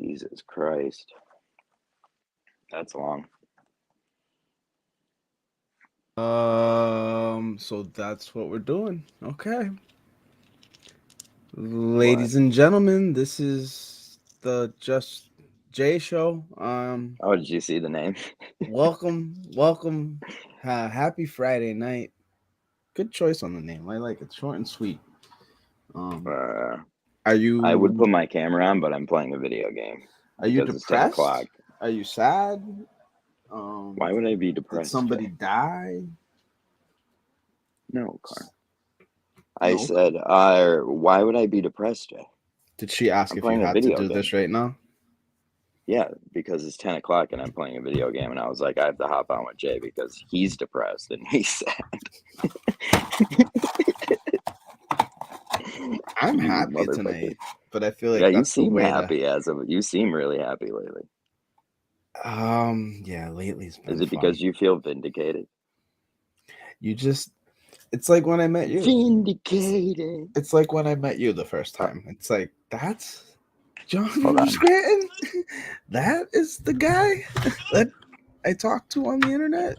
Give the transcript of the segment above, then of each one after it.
Jesus Christ. That's long. So that's what we're doing. Okay. What? Ladies and gentlemen, this is the Just Jay show. Oh, did you see the name? Welcome. Happy Friday night. Good choice on the name. I like it. Short and sweet. Um, Uh, are I would you put my camera on, but I'm playing a video game are you because it's 10 o'clock. depressed? Are you sad? Why would I be Did depressed, somebody Jay? die? No, Carl. I No. said, why would I be depressed, Jay? Did she ask I'm if you playing a had to video do game. this right now? Yeah, because it's 10 o'clock and I'm playing a video game, and I was like, I have to hop on with Jay because he's depressed and he's sad. I'm You happy motherfucker. tonight, but I feel Yeah, like you that's the seem way to. happy you seem really happy lately. Yeah, lately it's Is been it because fun. you feel vindicated? You just it's like when I met you. Vindicated. It's like when I met you the first Uh, time. It's like that's hold John on. Scranton. That is the guy that I talked to on the internet.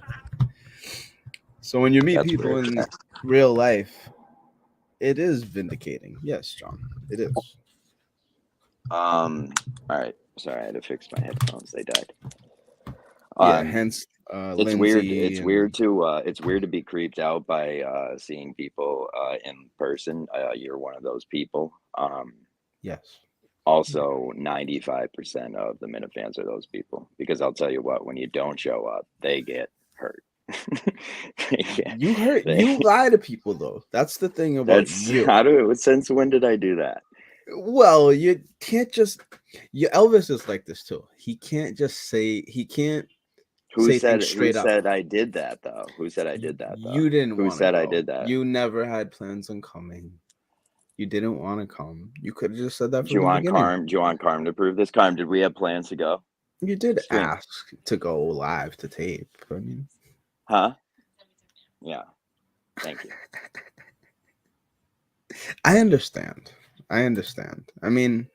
So when you meet That's people weird. in real life, it is vindicating. Yes, John, it is. All right. Sorry, I had to fix my headphones. They died. Yeah, Um, hence it's weird. Lindsay and It's weird to be creeped out by seeing people in person. You're one of those people. yes. Also, 95% of the Minifans are those people because I'll tell you what, when you don't show up, they get hurt. Yeah, they, You lie to people though. That's the thing about that's you. how do since when did I do that? Well, you can't just you Elvis is like this too. He can't say things Who straight up. said I did that though? Who said I did that though? You didn't Who want to said I go. did that? You never had plans on coming. You didn't want to come. You could have just said that Do from you the want beginning. Carm? Do you want Carm to prove this? Carm, did we have plans to go You did stream? ask to go live to tape. I mean, Huh? Yeah. Thank you. I understand. I understand. I mean,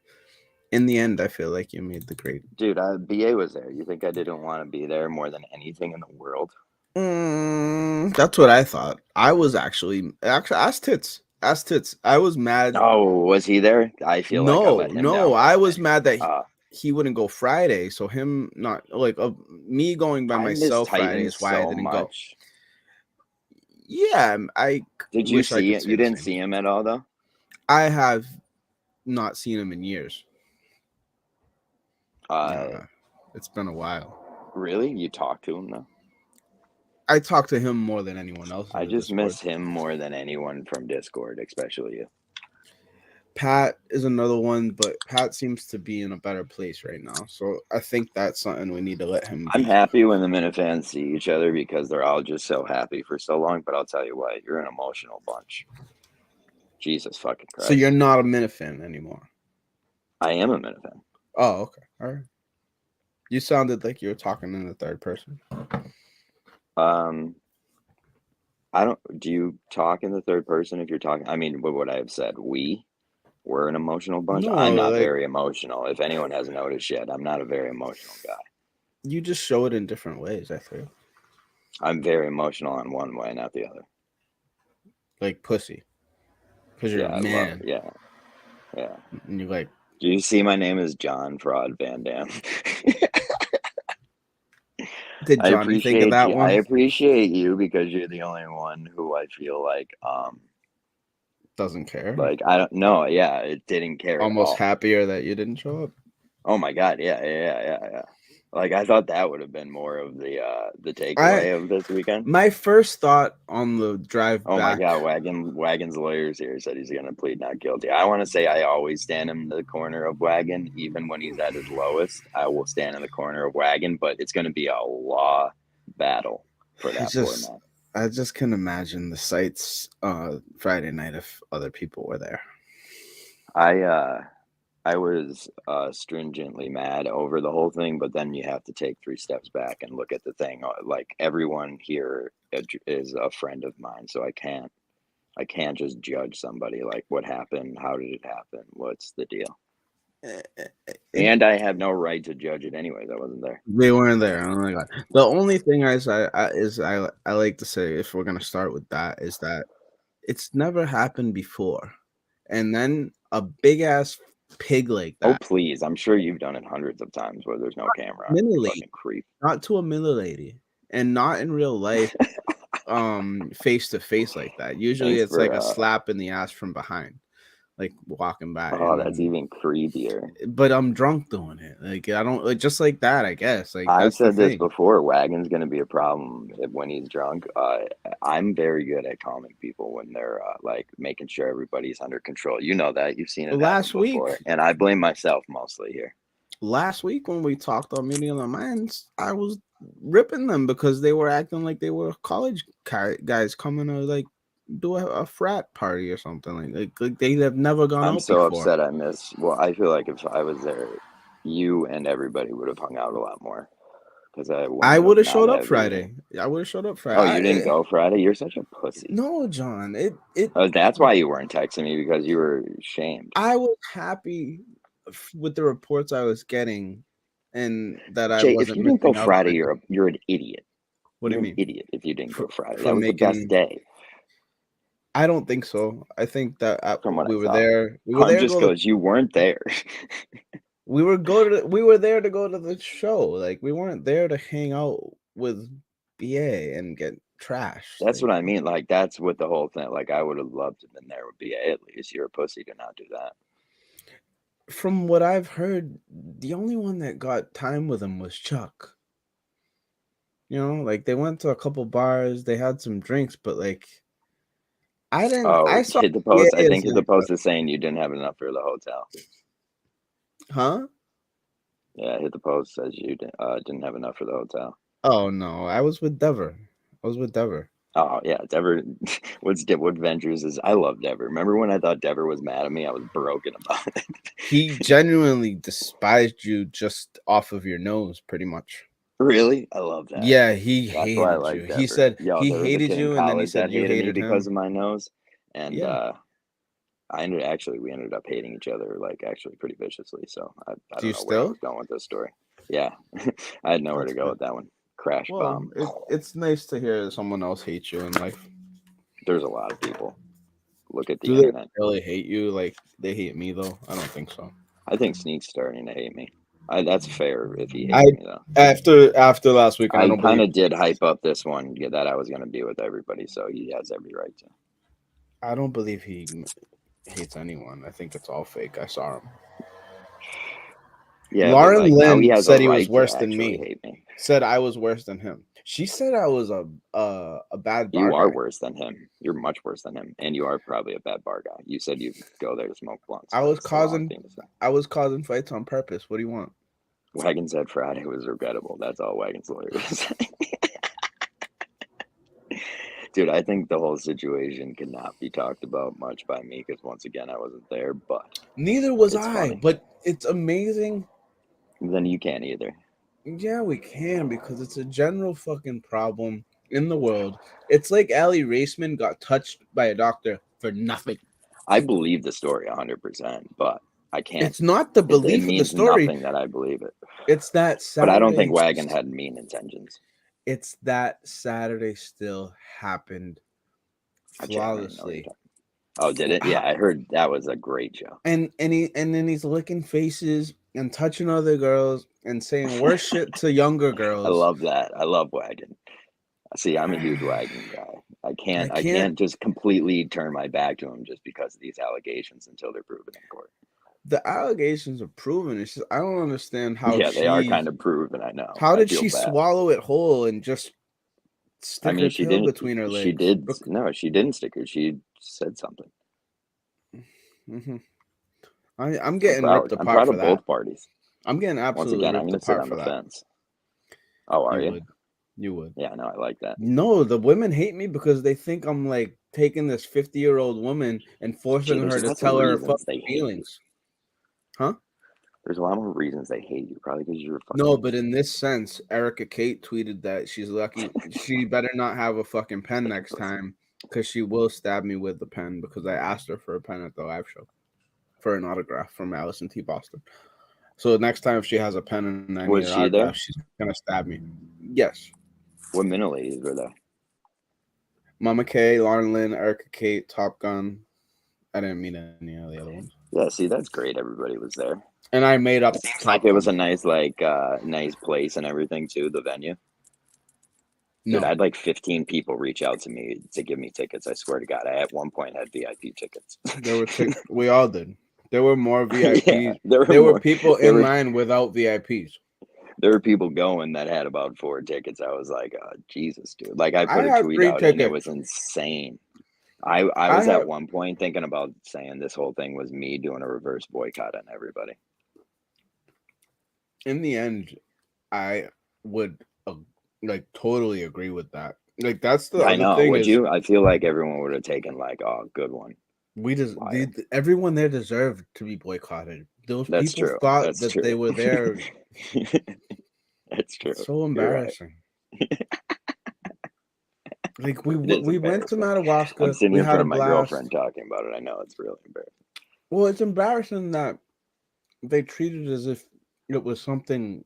in the end, I feel like you made the great. Dude, BA was there. You think I didn't want to be there more than anything in the world? That's what I thought. I was actually ass tits. Ass tits. I was mad. Oh, was he there? I feel like I No, let him no, down more I than was anyone. mad that he wouldn't go Friday. So him not like me going by I miss myself Friday Titans is why I so didn't go. much. Yeah, I Did you wish I see could it? say You the didn't same. see him at all, though? I have not seen him in years. Uh, It's been a while. really? You talked to him, though? I talk to him more than anyone else in I the just Discord. miss him more than anyone from Discord, especially you. Pat is another one, but Pat seems to be in a better place right now. So I think that's something we need to let him I'm be. happy when the Minifans see each other because they're all just so happy for so long, but I'll tell you what, you're an emotional bunch. Jesus fucking So you're Christ. not a Minifan anymore. I am a Minifan. Oh, okay. All right. You sounded like you were talking in the third person. Um, I don't. Do you talk in the third person if you're talking? I mean, what would I have said? We're an emotional bunch. I'm No, not like very emotional. If anyone hasn't noticed yet, I'm not a very emotional guy. you just show it in different ways, I feel. I'm very emotional on one way, not the other. Like pussy. Because you're Yeah, a I love. man. Yeah, yeah. And you're like, Do you see my name is John Fraud Van Dam? did Johnny think of that I one? appreciate you because you're the only one who I feel Doesn't care. like I don't know. Yeah, it didn't care at Almost all. happier that you didn't show up. Oh my God, yeah. Like I thought that would have been more of the I takeaway of this weekend. my first thought on the drive Oh my back. God, Wagon's lawyers here said he's gonna plead not guilty. I want to say I always stand in the corner of Wagon, even when he's at his lowest. I will stand in the corner of Wagon, but it's gonna be a law battle for I that poor just man. I just can imagine the sights Friday night if other people were there. I uh I was stringently mad over the whole thing, but then you have to take 3 steps back and look at the thing. Like everyone here is a friend of mine, so I can't just judge somebody like what happened, how did it happen, what's the deal. it, And I have no right to judge it anyways. I wasn't there. they weren't there. Oh my god! The only thing I like to say, if we're gonna start with that, is that it's never happened before, and then a big ass pig like Oh that, please! I'm sure you've done it hundreds of times where there's no camera on. You literally, fucking creep. not to a Miller lady, and not in real life, face to face like that. Usually, Thanks it's like a for. slap in the ass from behind, like walking by, Oh, that's and even creepier. but I'm drunk doing it. Like I don't like just like that. I guess like I've that's the said this thing. before. Wagon's going to be a problem when he's drunk. I'm very good at calming people when they're like making sure everybody's under control. You know that. You've seen it happen Last before. week, And I blame myself mostly here. when we talked on Meeting of the Minds, I was ripping them because they were acting like they were college guys coming to like do a frat party or something like they have never gone I'm out so before. upset I missed. Well, I feel like if I was there, you and everybody would have hung out a lot more because I I wouldn't would have have not showed up have you. Friday. I would have showed up Oh, you didn't Friday. go Friday? You're such a pussy. No, John. It. Oh, that's why you weren't texting me because you were shamed. I was happy with the reports I was getting, and that I Jay, if wasn't you didn't go missing out on Friday, it. you're an idiot. What do You're you an mean? idiot if you didn't go Friday. For That was the best making day, I don't think so. I think that from what I we were saw. there. We were Hun there to just go to. goes, you weren't there. We were there to go to the show. Like we weren't there to hang out with BA and get trashed. That's Like what I mean. Like, that's what the whole thing. Like, I would have loved to have been there with BA at least. You're a pussy to not do that. from what I've heard, the only one that got time with him was Chuck. You know, like they went to a couple bars, they had some drinks, but like I didn't. Oh, I saw hit the BA post. I as think hit the like, post is saying you didn't have enough for the hotel. huh? Yeah, hit the post says you didn't have enough for the hotel. Oh no, I was with Dever. I was with Dever. Oh yeah, Dever. What Ventures is? I love Dever. Remember when I thought Dever was mad at me? I was broken about it. He genuinely despised you just off of your nose, pretty much. Really, I love that. Yeah, he That's why I hated you. like He Dever. said Yo, he there was a hated kid in you, and then he college said that you hated me hated because him. of my nose, and Yeah, we ended up hating each other like actually pretty viciously. So I do don't you know where I still? was going with this story. Yeah, I had nowhere to That's go good. with that one. Crash Well, bomb. it's nice to hear someone else hates you in life. There's a lot of people. Look at the Do they internet. really hate you like they hate me though? I don't think so. I think Sneak's starting to hate me. That's fair if he I hates me though. after last weekend, I I don't kind believe. of did hype up this one that I was going to be with everybody, so he has every right to. I don't believe he hates anyone. I think it's all fake. I saw him. Yeah, but Lauren like now he Lynn has a said he was right to worse than actually me. hate me. Said I was worse than him. She said I was a bad bar You are guy. worse than him. You're much worse than him, and you are probably a bad bar guy. You said you go there to smoke blunts. I was That's the wrong causing thing to say. fights on purpose. What do you want? Wagon said Friday was regrettable. That's all Wagon's lawyer was saying. Dude, I think the whole situation cannot be talked about much by me because once again I wasn't there, but Neither was it's I, funny. but it's amazing. Then you can't either. Yeah, we can because it's a general fucking problem in the world. It's like Ali Raceman got touched by a doctor for nothing. I believe the story 100%, but I can't. It's not the It belief of the means story. nothing that I believe it. It's that But I don't Saturday. think Wagon had mean intentions. It's that Saturday still happened flawlessly. Oh, did it? Yeah, I heard that was a great show. And then he's licking faces and touching other girls and saying worse shit to younger girls. I love that. I love Wagon. See, I'm a huge Wagon guy. I can't just completely turn my back to him just because of these allegations until they're proven in court. The allegations are proven. It's just I don't understand how. Yeah, they are kind of proven. I know. How did she swallow it whole and just stick her tail between her legs? She did. No, she didn't stick her. She said something. Mm-hmm. I'm getting ripped apart. I'm proud for of that. both parties. I'm getting absolutely once again, I'm going to sit on the fence. Oh, are you? You would. Yeah, no, I like that. No, the women hate me because they think I'm like taking this 50-year-old woman and forcing her to tell her fucking feelings. Huh? There's a lot more reasons they hate you, probably because you're fucking. No, but in this sense, Erica Kate tweeted that she's lucky. She better not have a fucking pen next time because she will stab me with the pen because I asked her for a pen at the live show. for an autograph from Allison T. Boston. So next time if she has a pen and I need Was her she there? autograph, she's gonna stab me. Yes. What middle ladies were there? Mama K, Lauren Lynn, Erica Kate, Top Gun. I didn't meet any of the other ones. Yeah, see, that's great. Everybody was there. And I made up. It seems Top like it was a Gun. nice, nice place and everything too. The venue. No, Dude, I had like 15 people reach out to me to give me tickets. I swear to God, I at one point had VIP tickets. there were we all did. There were more VIPs. Yeah, there were people in line without VIPs. There were people going that had about 4 tickets. I was like, Jesus, dude. Like I put a had tweet 3 out tickets. and it was insane. I was at one point thinking about saying this whole thing was me doing a reverse boycott on everybody. In the end, I would like totally agree with that. Like that's the other thing. Would you? I feel like everyone would have taken like, oh, good one. We just everyone there deserved to be boycotted. Those That's people true. thought That's that true. they were there. That's true. It's so embarrassing. Like we went to Madawaska. I'm sitting we in had front a of my blast. girlfriend talking about it. I know it's really embarrassing. Well, it's embarrassing that they treated it as if it was something.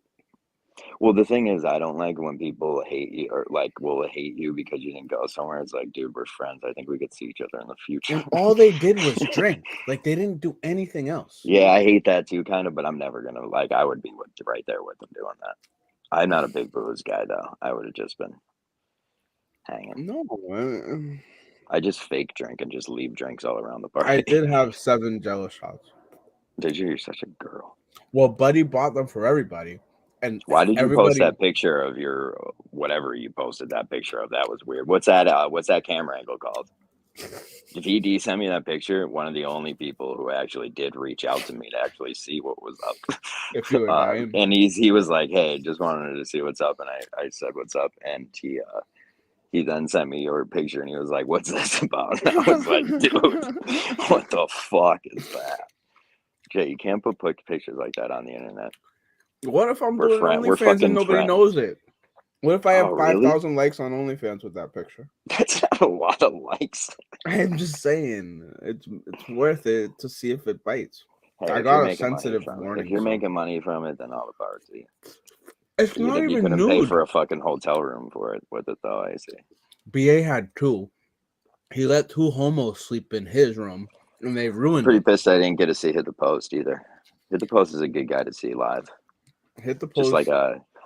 Well, the thing is, I don't like when people hate you or like will hate you because you didn't go somewhere. It's like, dude, we're friends. I think we could see each other in the future. And all they did was drink. Like they didn't do anything else. Yeah, I hate that too, kind of. But I'm never gonna like. I would be right there with them doing that. I'm not a big booze guy though. I would have just been hanging. No, I just fake drink and just leave drinks all around the party. I did have 7 Jello shots. Did you? You're such a girl. Well, Buddy bought them for everybody. And why did you post that picture of your whatever you posted that picture of? That was weird. What's that camera angle called? If he sent me that picture, one of the only people who actually did reach out to me to actually see what was up. If you were dying. And he was like, hey, just wanted to see what's up. And I said, what's up? And he then sent me your picture and he was like, what's this about? And I was like, dude, what the fuck is that? Jay, you can't put pictures like that on the internet. What if I'm doing OnlyFans and nobody knows it? What if I have 5,000 likes on OnlyFans with that picture? That's not a lot of likes. I'm just saying, it's worth it to see if it bites. Hey, I got a sensitive warning. If you're making money from it, then all the power to you. It's not even you couldn't nude. pay for a fucking hotel room for it with it though. I see. BA had 2. He let 2 homos sleep in his room, and they ruined. Pretty pissed I didn't get to see Hit the Post either. Hit the Post is a good guy to see live. Hit the Post. Just like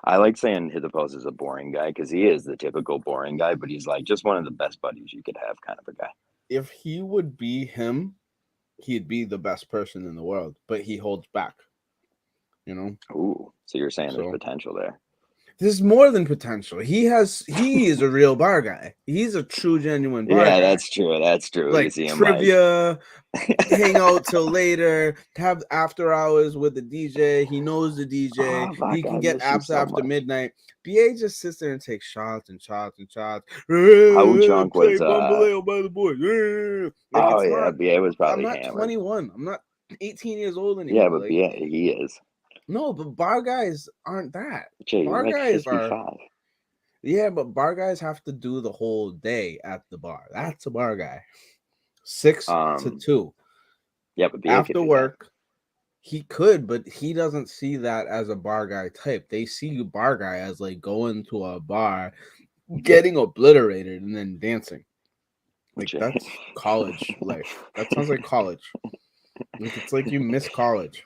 I like saying Hit the Post is a boring guy because he is the typical boring guy, but he's like just one of the best buddies you could have, kind of a guy. If he would be him, he'd be the best person in the world, but he holds back. You know? Ooh, so you're saying there's potential there. There's more than potential. He is a real bar guy. He's a true, genuine bar guy. That's true. That's true. Like trivia, hang out till later, have after hours with the DJ. He knows the DJ. He can get apps after midnight. BA just sits there and takes shots and shots and shots. How drunk was by the boys. BA was probably I'm not hammered. 21. I'm not 18 years old anymore. Yeah, but BA, he is. No, but bar guys aren't that. Jay, bar like guys 55. are. Yeah, but bar guys have to do the whole day at the bar. That's a bar guy. 6 to 2. Yeah, but after work, he could, but he doesn't see that as a bar guy type. They see a bar guy as like going to a bar, getting obliterated, and then dancing. Like that's college life. That sounds like college. Like, it's like you miss college.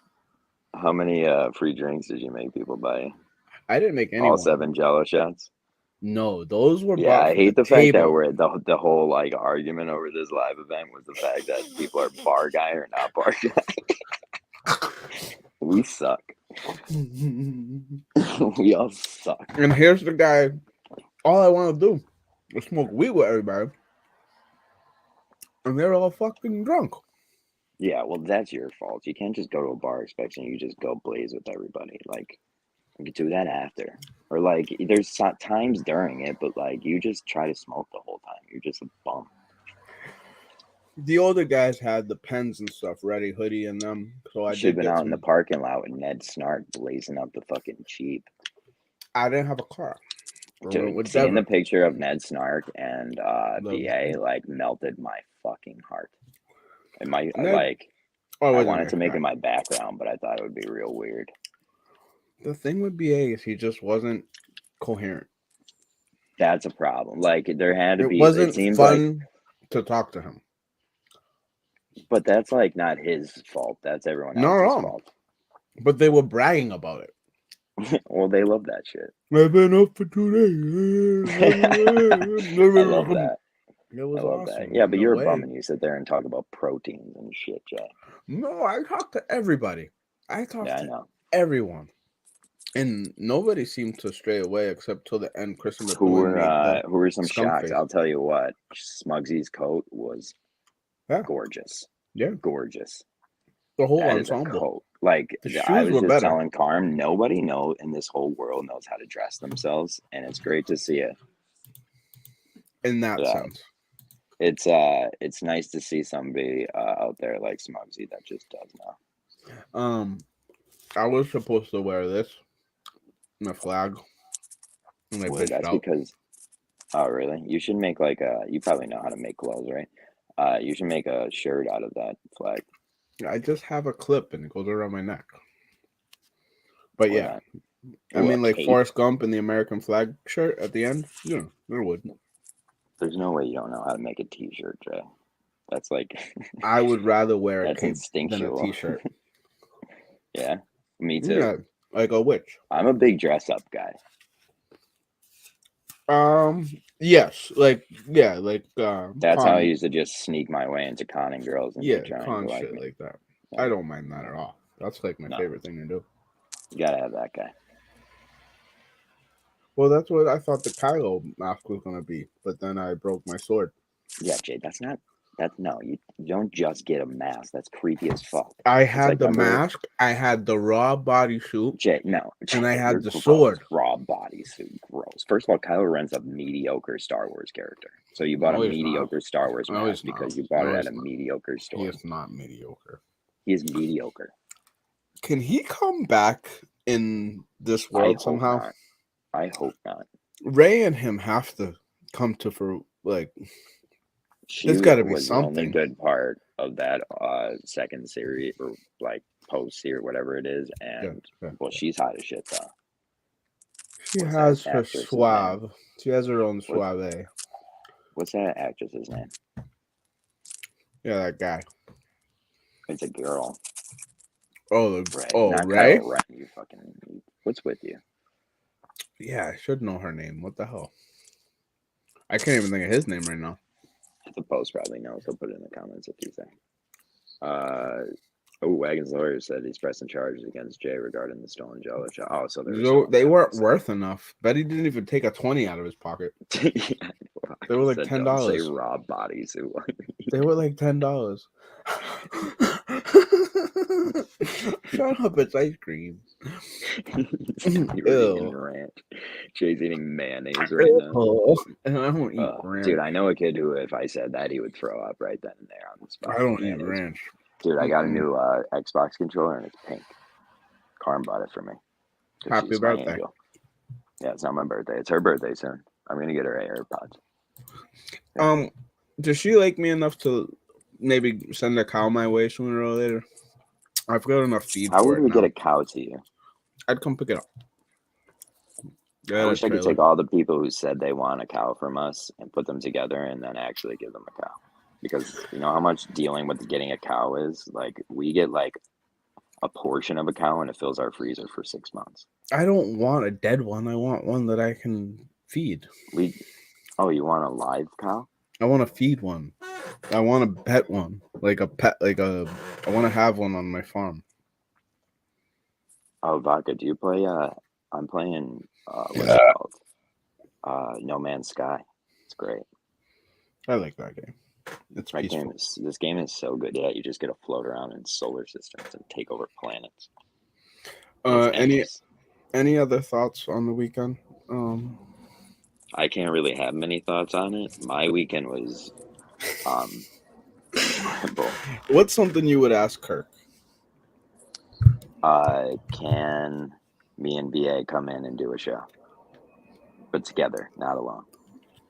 How many free drinks did you make people buy? I didn't make any. All 7 Jello shots? No, those were. Yeah, I hate the fact that we're the whole like argument over this live event was the fact that people are bar guy or not bar guy. We suck. We all suck. And here's the guy. All I want to do is smoke weed with everybody, and they're all fucking drunk. Yeah, well, that's your fault. You can't just go to a bar expecting you just go blaze with everybody. Like, you could do that after. Or, like, there's times during it, but, like, you just try to smoke the whole time. You're just a bum. The older guys had the pens and stuff ready, hoodie in them. So I should have been out in the parking lot with Ned Snark blazing up the fucking Jeep. I didn't have a car. Dude, seeing the picture of Ned Snark and BA, like, melted my fucking heart. And my, like, Oh, I wasn't wanted your to make guy. it my background, but I thought it would be real weird. The thing with BA is he just wasn't coherent. That's a problem. Like there had to It be. It wasn't seems like, fun to talk to him. but that's like not his fault. That's everyone Not at else's all. fault. But they were bragging about it. Well, they love that shit. I've been up for 2 days. I love that. It was I love awesome. that. Yeah, in but a you're a way. bum and you sit there and talk about proteins and shit, Jay. No, I talked to everybody. I talked Yeah, I to know. everyone. And nobody seemed to stray away except till the end. Christopher Who Doohan made the were some skunk shocks? face. I'll tell you what. Smugsy's coat was Yeah. gorgeous. Yeah. Gorgeous. The whole That is a ensemble. coat. Like The I shoes was were just better. telling Carm, nobody in this whole world knows how to dress themselves, and it's great to see it. In that Yeah. sense. It's nice to see somebody out there like Smugsy that just does now. I was supposed to wear this, my flag, and I Well, pitched that's out. because. Oh, really? You should make like you probably know how to make clothes, right? You should make a shirt out of that flag. I just have a clip and it goes around my neck. But Or yeah, not. I Ooh, mean, a like cape? Forrest Gump in the American flag shirt at the end. Yeah, there would. There's no way you don't know how to make a T-shirt, Jay. That's like. I would rather wear a That's cape than a instinctual. T-shirt. Yeah, me too. Yeah, like a witch. I'm a big dress-up guy. Yes, like yeah, like That's how I used to just sneak my way into conning girls into trying con to like shit me. like that. Yeah. I don't mind that at all. That's like my favorite thing to do. You gotta have that guy. Well, that's what I thought the Kylo mask was gonna be, but then I broke my sword. Yeah, Jay, no, you don't just get a mask. That's creepy as fuck. I had like, the remember- mask, I had the raw bodysuit, Jay, no. Jay, and I had you're the gross. sword. Raw bodysuit, gross. First of all, Kylo Ren's a mediocre Star Wars character. So you bought No, a he's mediocre Star Wars No, mask he's not. because you bought No, it he's at a not. mediocre He store. is not mediocre. He is mediocre. Can he come back in this world somehow? Not. I hope not. Ray and him have to come to for like. She There's got to be was the only something. good part of that second series or like post series, whatever it is, and well, she's hot as shit though. She What's has that her actress's suave. name? She has her own suave. What's that actress's name? Yeah, that guy. It's a girl. Oh, Not Ray? Kylo Ren, you fucking. What's with you? Yeah, I should know her name. What the hell? I can't even think of his name right now. The post probably knows. He'll put it in the comments if you say. Wagon's lawyer said he's pressing charges against Jay regarding the stolen Jello shot. Oh, so they weren't worth enough. Betty didn't even take a 20 out of his pocket. Yeah, they were like $10. Don't say raw bodysuit. They were like $10. Shut up! It's ice cream. You're eating ranch. Jay's eating mayonnaise right now. And I don't eat ranch. Dude, I know a kid who, if I said that, he would throw up right then and there on the spot. I don't eat ranch. Dude, I got a new Xbox controller and it's pink. Carm bought it for me. Happy birthday. Yeah, it's not my birthday. It's her birthday soon. I'm gonna get her AirPods. Yeah. Does she like me enough to maybe send a cow my way sooner or later? I've got enough feed. How would we get a cow to you? I'd come pick it up. I wish I could take all the people who said they want a cow from us and put them together and then actually give them a cow. Because you know how much dealing with getting a cow is? Like, we get like a portion of a cow and it fills our freezer for 6 months. I don't want a dead one. I want one that I can feed. You want a live cow? I want to feed one. I want a pet one. Like a pet, I want to have one on my farm. Oh, Vodka, do you play, I'm playing, what's it called? No Man's Sky. It's great. I like that game. It's peaceful. This game is so good. Yeah, you just get to float around in solar systems and take over planets. Any other thoughts on the weekend? I can't really have many thoughts on it. My weekend was incredible. What's something you would ask Kirk? Can me and BA come in and do a show? But together, not alone.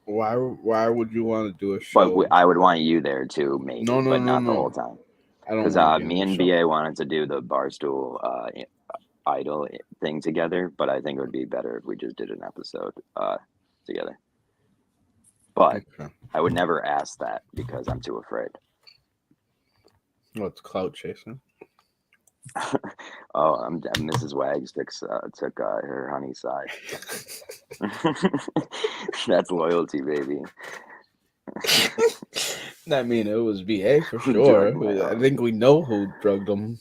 Why would you want to do a show? But I would want you there too, maybe, but not the whole time. I don't Because want to be on me the and show. BA wanted to do the Barstool Idol thing together, but I think it would be better if we just did an episode together. But Okay. I would never ask that because I'm too afraid. Well, it's clout chasing. Oh, Mrs. Wags took her honey's side. That's loyalty, baby. I mean, it was BA for I'm sure. joking, my I think we know who drugged him.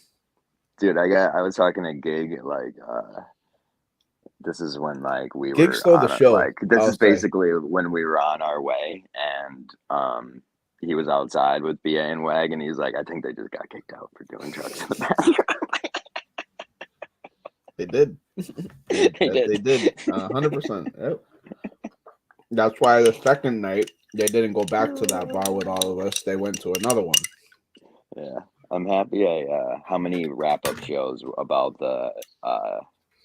dude. I was talking to Gig like this is when like we Gig were stole the on it. show. Like this I'll is say. basically when we were on our way, and he was outside with BA and Wag, and he's like, I think they just got kicked out for doing drugs in the bathroom. They did. They did. They did. 100%. Yep. That's why the second night they didn't go back to that bar with all of us. They went to another one. Yeah, I'm happy. How many wrap-up shows about the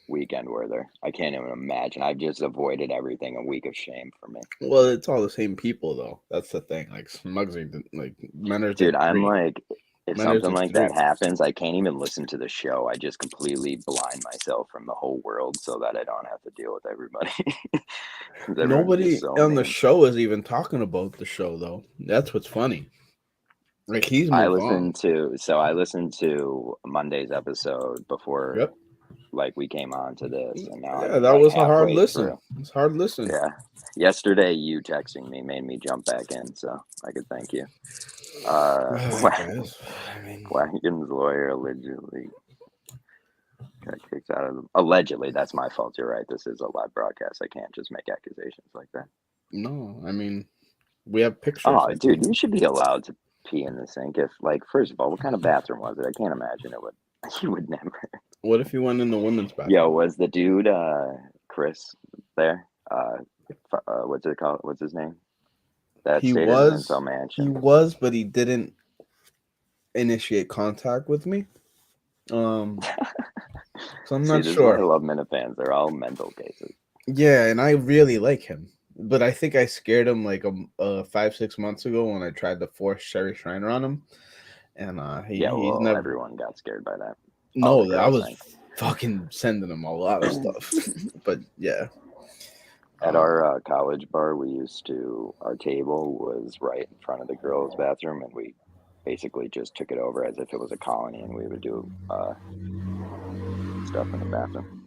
weekend were there? I can't even imagine. I've just avoided everything. A week of shame for me. Well, it's all the same people though. That's the thing. Like Muggsy, like Menor Dude, did I'm 3. like, if Menor something did like 3. that happens, I can't even listen to the show. I just completely blind myself from the whole world so that I don't have to deal with everybody. 'Cause everyone's Nobody just so on the mean. show is even talking about the show though. That's what's funny. Like he's moved on. I listened to Monday's episode before Yep. like we came on to this, and now Yeah, I'm that like was a hard halfway listen. through. It's hard listen. Yeah. Yesterday you texting me made me jump back in, so I could thank you. Guys, I mean, Wagon's lawyer allegedly got kicked out of the, allegedly, that's my fault. You're right. This is a live broadcast. I can't just make accusations like that. no, I mean, we have pictures. Oh, dude, you should be allowed to pee in the sink if, like, first of all, what kind of bathroom was it? I can't imagine it would. You would never. What if you went in the women's bathroom? Yo, was the dude Chris there? What's it called? What's his name? That He stayed was. in Mental Mansion. He was, but he didn't initiate contact with me. So I'm not This is sure. why I love Minifans. They're all mental cases. Yeah, and I really like him, but I think I scared him like 5-6 months ago when I tried to force Sherry Shriner on him, and he's never. Everyone got scared by that. No, I was fucking sending him a lot of stuff, but yeah. At our college bar, our table was right in front of the girls' bathroom, and we basically just took it over as if it was a colony, and we would do stuff in the bathroom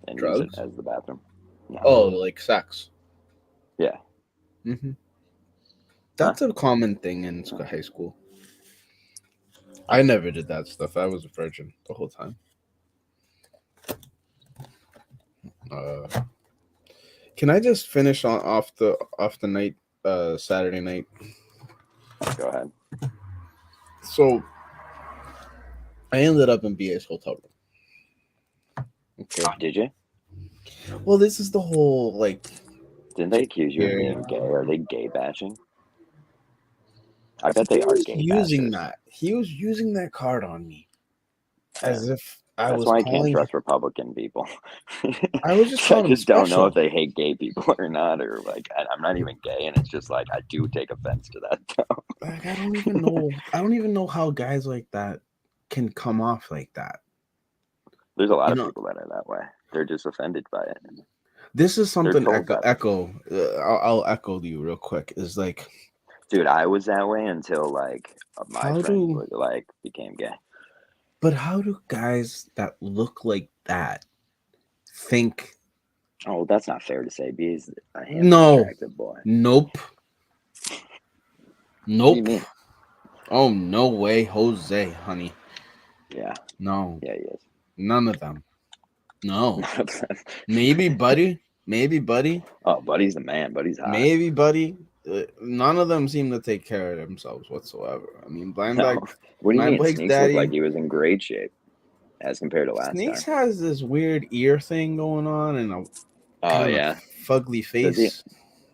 and Drugs? use it as the bathroom. No. Oh, like sex. Yeah. Mm-hmm. That's a common thing in high school. I never did that stuff. I was a virgin the whole time. Can I just finish off the night, Saturday night? Go ahead. So I ended up in BA's hotel room. Okay. Oh, did you? Well, this is the whole like. Didn't they accuse you of being gay? Are they gay bashing? I bet they are gay using bashers. that. He was using that card on me, as if I That's was. why I can't trust Republican people. I was just calling I just don't know special. if they hate gay people or not, or like I'm not even gay, and it's just like I do take offense to that. Though. Like I don't even know. I don't even know how guys like that can come off like that. There's a lot of people that are that way. They're just offended by it. This is something echo. I'll echo you real quick. Is like, dude, I was that way until like my friends became gay. But how do guys that look like that think? Oh, that's not fair to say. B is a attractive boy. Nope. What do you mean? Oh, no way, Jose, honey. Yeah. No. Yeah, he is. None of them. No. Maybe Buddy. Oh, Buddy's the man. Buddy's hot. Maybe Buddy. None of them seem to take care of themselves whatsoever. I mean, Blindbag. What do you mean? Sneaks looked like he was in great shape as compared to last Sneaks time. has this weird ear thing going on and a fugly face.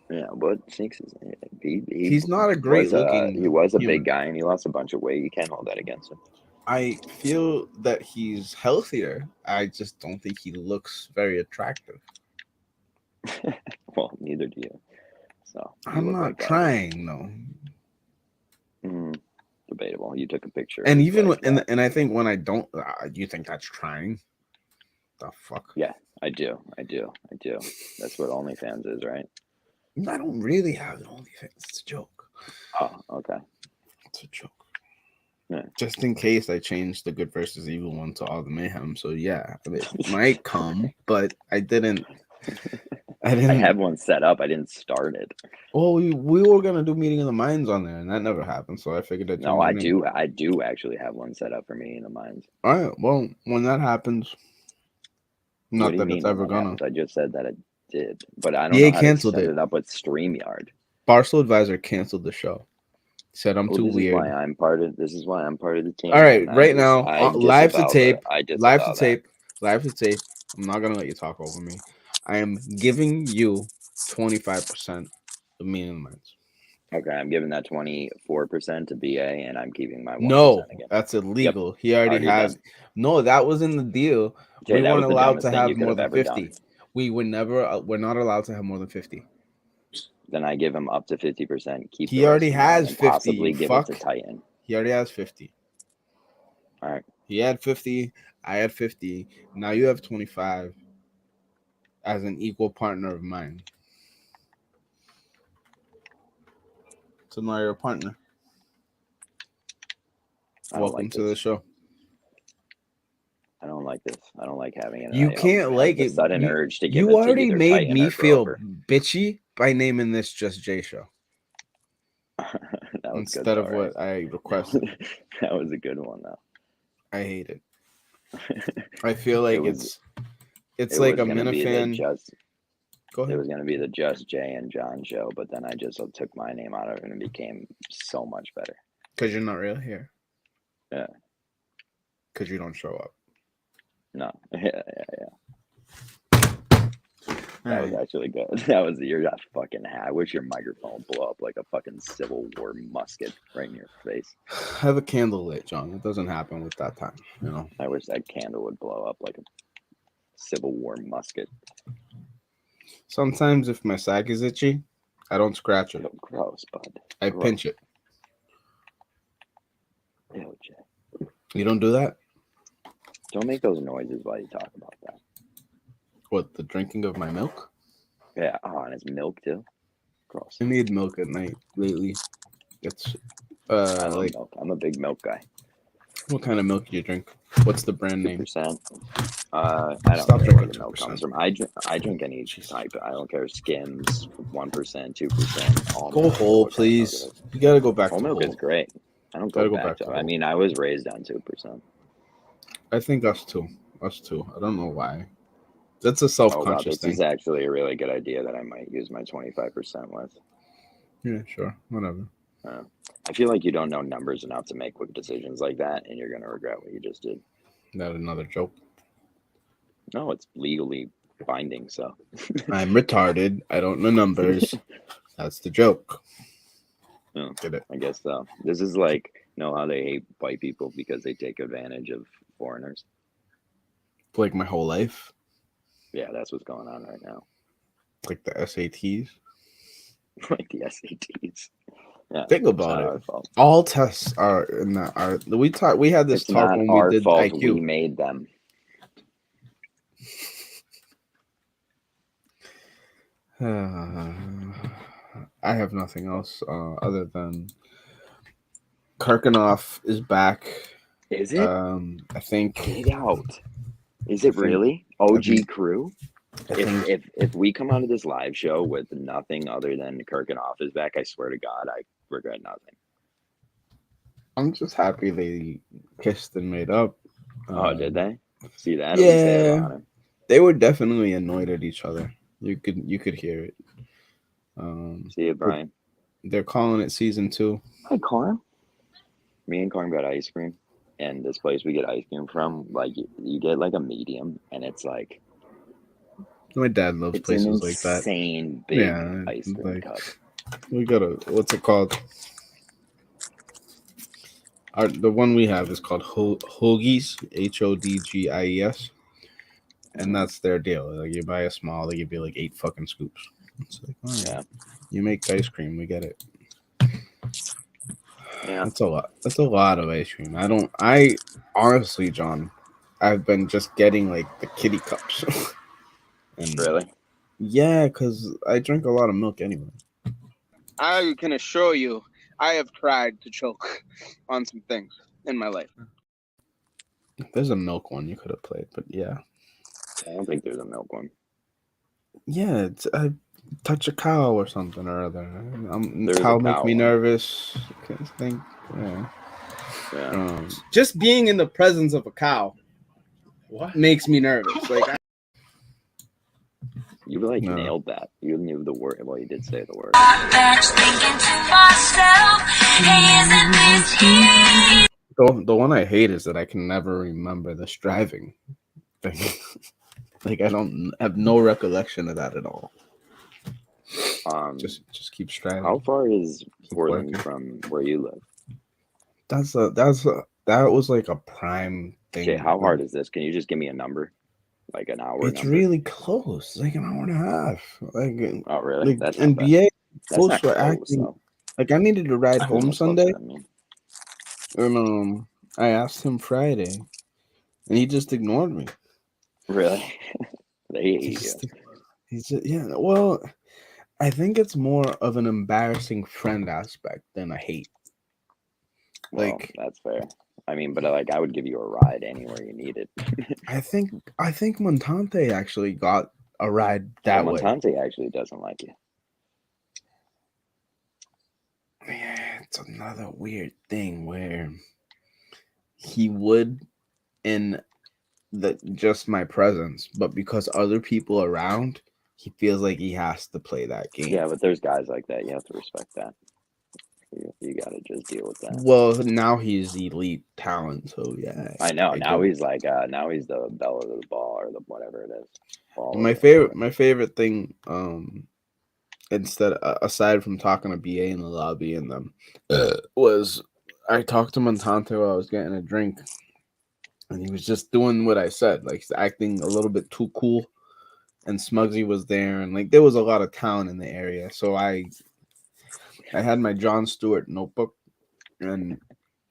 Yeah, but Sneaks is he's not a great looking. He was a big guy and he lost a bunch of weight. You can't hold that against him. I feel that he's healthier. I just don't think he looks very attractive. Well, neither do you. So I'm not trying though. Mm. Debatable. You took a picture. And of, even like, and I think when I don't, you think that's trying? The fuck? yeah, I do. That's what OnlyFans is, right? I don't really have an OnlyFans. It's a joke. Oh, okay. It's a joke. Yeah. Just in case I change the good versus evil one to all the mayhem. So yeah, it might come, but I didn't. I had one set up. I didn't start it. Well, we were gonna do Meeting of the Minds on there, and that never happened. So I figured I'd No, I do actually have one set up for Meeting of the Minds. All right. Well, when that happens, What not do you that mean it's ever when that gonna. happens? I just said that it did, but I don't EA know how to canceled set it. it up with StreamYard. Barstool Advisor canceled the show. Said I'm too This weird. is why I'm part of the team. All right, right now, I live to disavow tape, that. I live to disavow that. tape, live to tape. I'm not gonna let you talk over me. I am giving you 25% of Meeting of the Minds. Okay, I'm giving that 24% to BA, and I'm keeping my 1% No, again. that's illegal. He already has. Done. No, that was in the deal. Jay, We that weren't was the allowed dumbest to thing have you could more have than ever 50. done. We would never. We're not allowed to have more than 50. Then I give him up to 50%. Keep. He already has 50. Possibly give it to Titan. He already has 50. All right. He had 50. I had 50. Now you have 25 as an equal partner of mine. So now you're a partner. Welcome to the show. I don't like this. I don't like having it. You can't like it. Sudden urge to give you it to already either made Titan me or feel Grover. bitchy by naming this Just Jay Show. That was instead good, of though, what I requested. That was a good one, though. I hate it. I feel like it's like a Minifan. Go ahead. It was going to be the Just Jay and John show, but then I just took my name out of it and it became so much better. Because you're not real here. Yeah. Because you don't show up. No. Yeah. That was actually good. That was your fucking hat. I wish your microphone would blow up like a fucking Civil War musket right in your face. I have a candle lit, John. It doesn't happen with that time, you know. I wish that candle would blow up like a Civil War musket. Sometimes if my sack is itchy, I don't scratch it. Oh, gross, bud. I pinch it. Ew, Jay. You don't do that? Don't make those noises while you talk about that. What, the drinking of my milk? Yeah, and it's milk too. Gross. I need milk at night lately. It's I love milk. I'm a big milk guy. What kind of milk do you drink? What's the brand name? 2%. I don't Stop know where the milk 2%. comes from. I drink any type. I don't care. Skims, 1%, 2%. Go whole, please. You gotta go back whole to milk whole. is great. I don't go back to. I mean, I was raised on 2%. I think us too. I don't know why. That's a self-conscious thing. This is actually a really good idea that I might use my 25% with. Yeah, sure. Whatever. I feel like you don't know numbers enough to make quick decisions like that, and you're going to regret what you just did. Not another joke. No, it's legally binding, so. I'm retarded. I don't know numbers. That's the joke. No, get it? I guess so. This is like, how they hate white people because they take advantage of foreigners? Like my whole life? Yeah, that's what's going on right now. Like the SATs? Like the SATs. Yeah, think about it. All tests are in that. We had this talk when we did IQ. We made them. I have nothing else other than Karkinoff is back. Is it? I think. Get out. Is it really? OG crew? If we come out of this live show with nothing other than Karkinoff is back, I swear to God, I regret nothing. I'm just happy they kissed and made up. Did they? See that? Yeah. They were definitely annoyed at each other. You could hear it. See it, Brian. They're calling it season 2. Hi, Corn. Me and Corn got ice cream, and this place we get ice cream from, like you get like a medium, and it's like. My dad loves places like that. Insane big ice cream cup. We got what's it called? The one we have is called Hoagies, HODGIES, and that's their deal. Like you buy a small, they give you like 8 fucking scoops. It's like, oh, yeah, you make ice cream, we get it. Yeah. That's a lot. That's a lot of ice cream. I honestly, John, I've been just getting like the kitty cups. And Really? yeah, because I drink a lot of milk anyway. I can assure you, I have tried to choke on some things in my life. There's a milk one you could have played, but yeah. I don't think there's a milk one. Yeah, it's I touch a cow or something or other. There's Cow a makes cow me one. nervous. Can't think. Yeah. Yeah. Just being in the presence of a cow makes me nervous. Like You like No. nailed that. You knew the word. Well, you did say the word. the one I hate is that I can never remember the striving thing. Like I don't have no recollection of that at all. Just keep striving. How far is Keep Portland working. from where you live? That was like a prime thing. Jay, how hard is this? Can you just give me a number? Like an hour It's number? really close. Like an hour and a half. Like Oh, really? like That's not bad. NBA That's close not for close, acting. though. Like I needed to ride That's home almost closer Sunday, than me. and I asked him Friday, and he just ignored me. Really? They hate you. He's just, yeah. Well, I think it's more of an embarrassing friend aspect than a hate. Well, Like that's fair. I mean, but like I would give you a ride anywhere you need it. I think Montante actually got a ride that Well, way. Montante actually doesn't like you. Yeah, it's another weird thing where he would in just my presence, but because other people around, he feels like he has to play that game. Yeah, but there's guys like that. You have to respect that. You gotta just deal with that. Well, now he's elite talent, so yeah. I know. Now do. he's like now he's the bell of the ball or the whatever it is. My favorite thing, aside from talking to BA in the lobby and them, was I talked to Montante while I was getting a drink, and he was just doing what I said, like he's acting a little bit too cool. And Smugsy was there, and like there was a lot of talent in the area, so I had my Jon Stewart notebook, and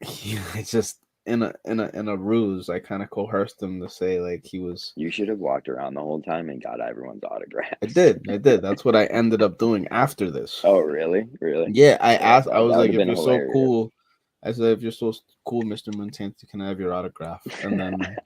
I just in a ruse, I kind of coerced him to say like he was. You should have walked around the whole time and got everyone's autographs. I did. That's what I ended up doing after this. Oh, really? Really? Yeah, I asked. I was like, if you're hilarious. so cool, I said, if you're so cool, Mr. Montante, can I have your autograph? And then.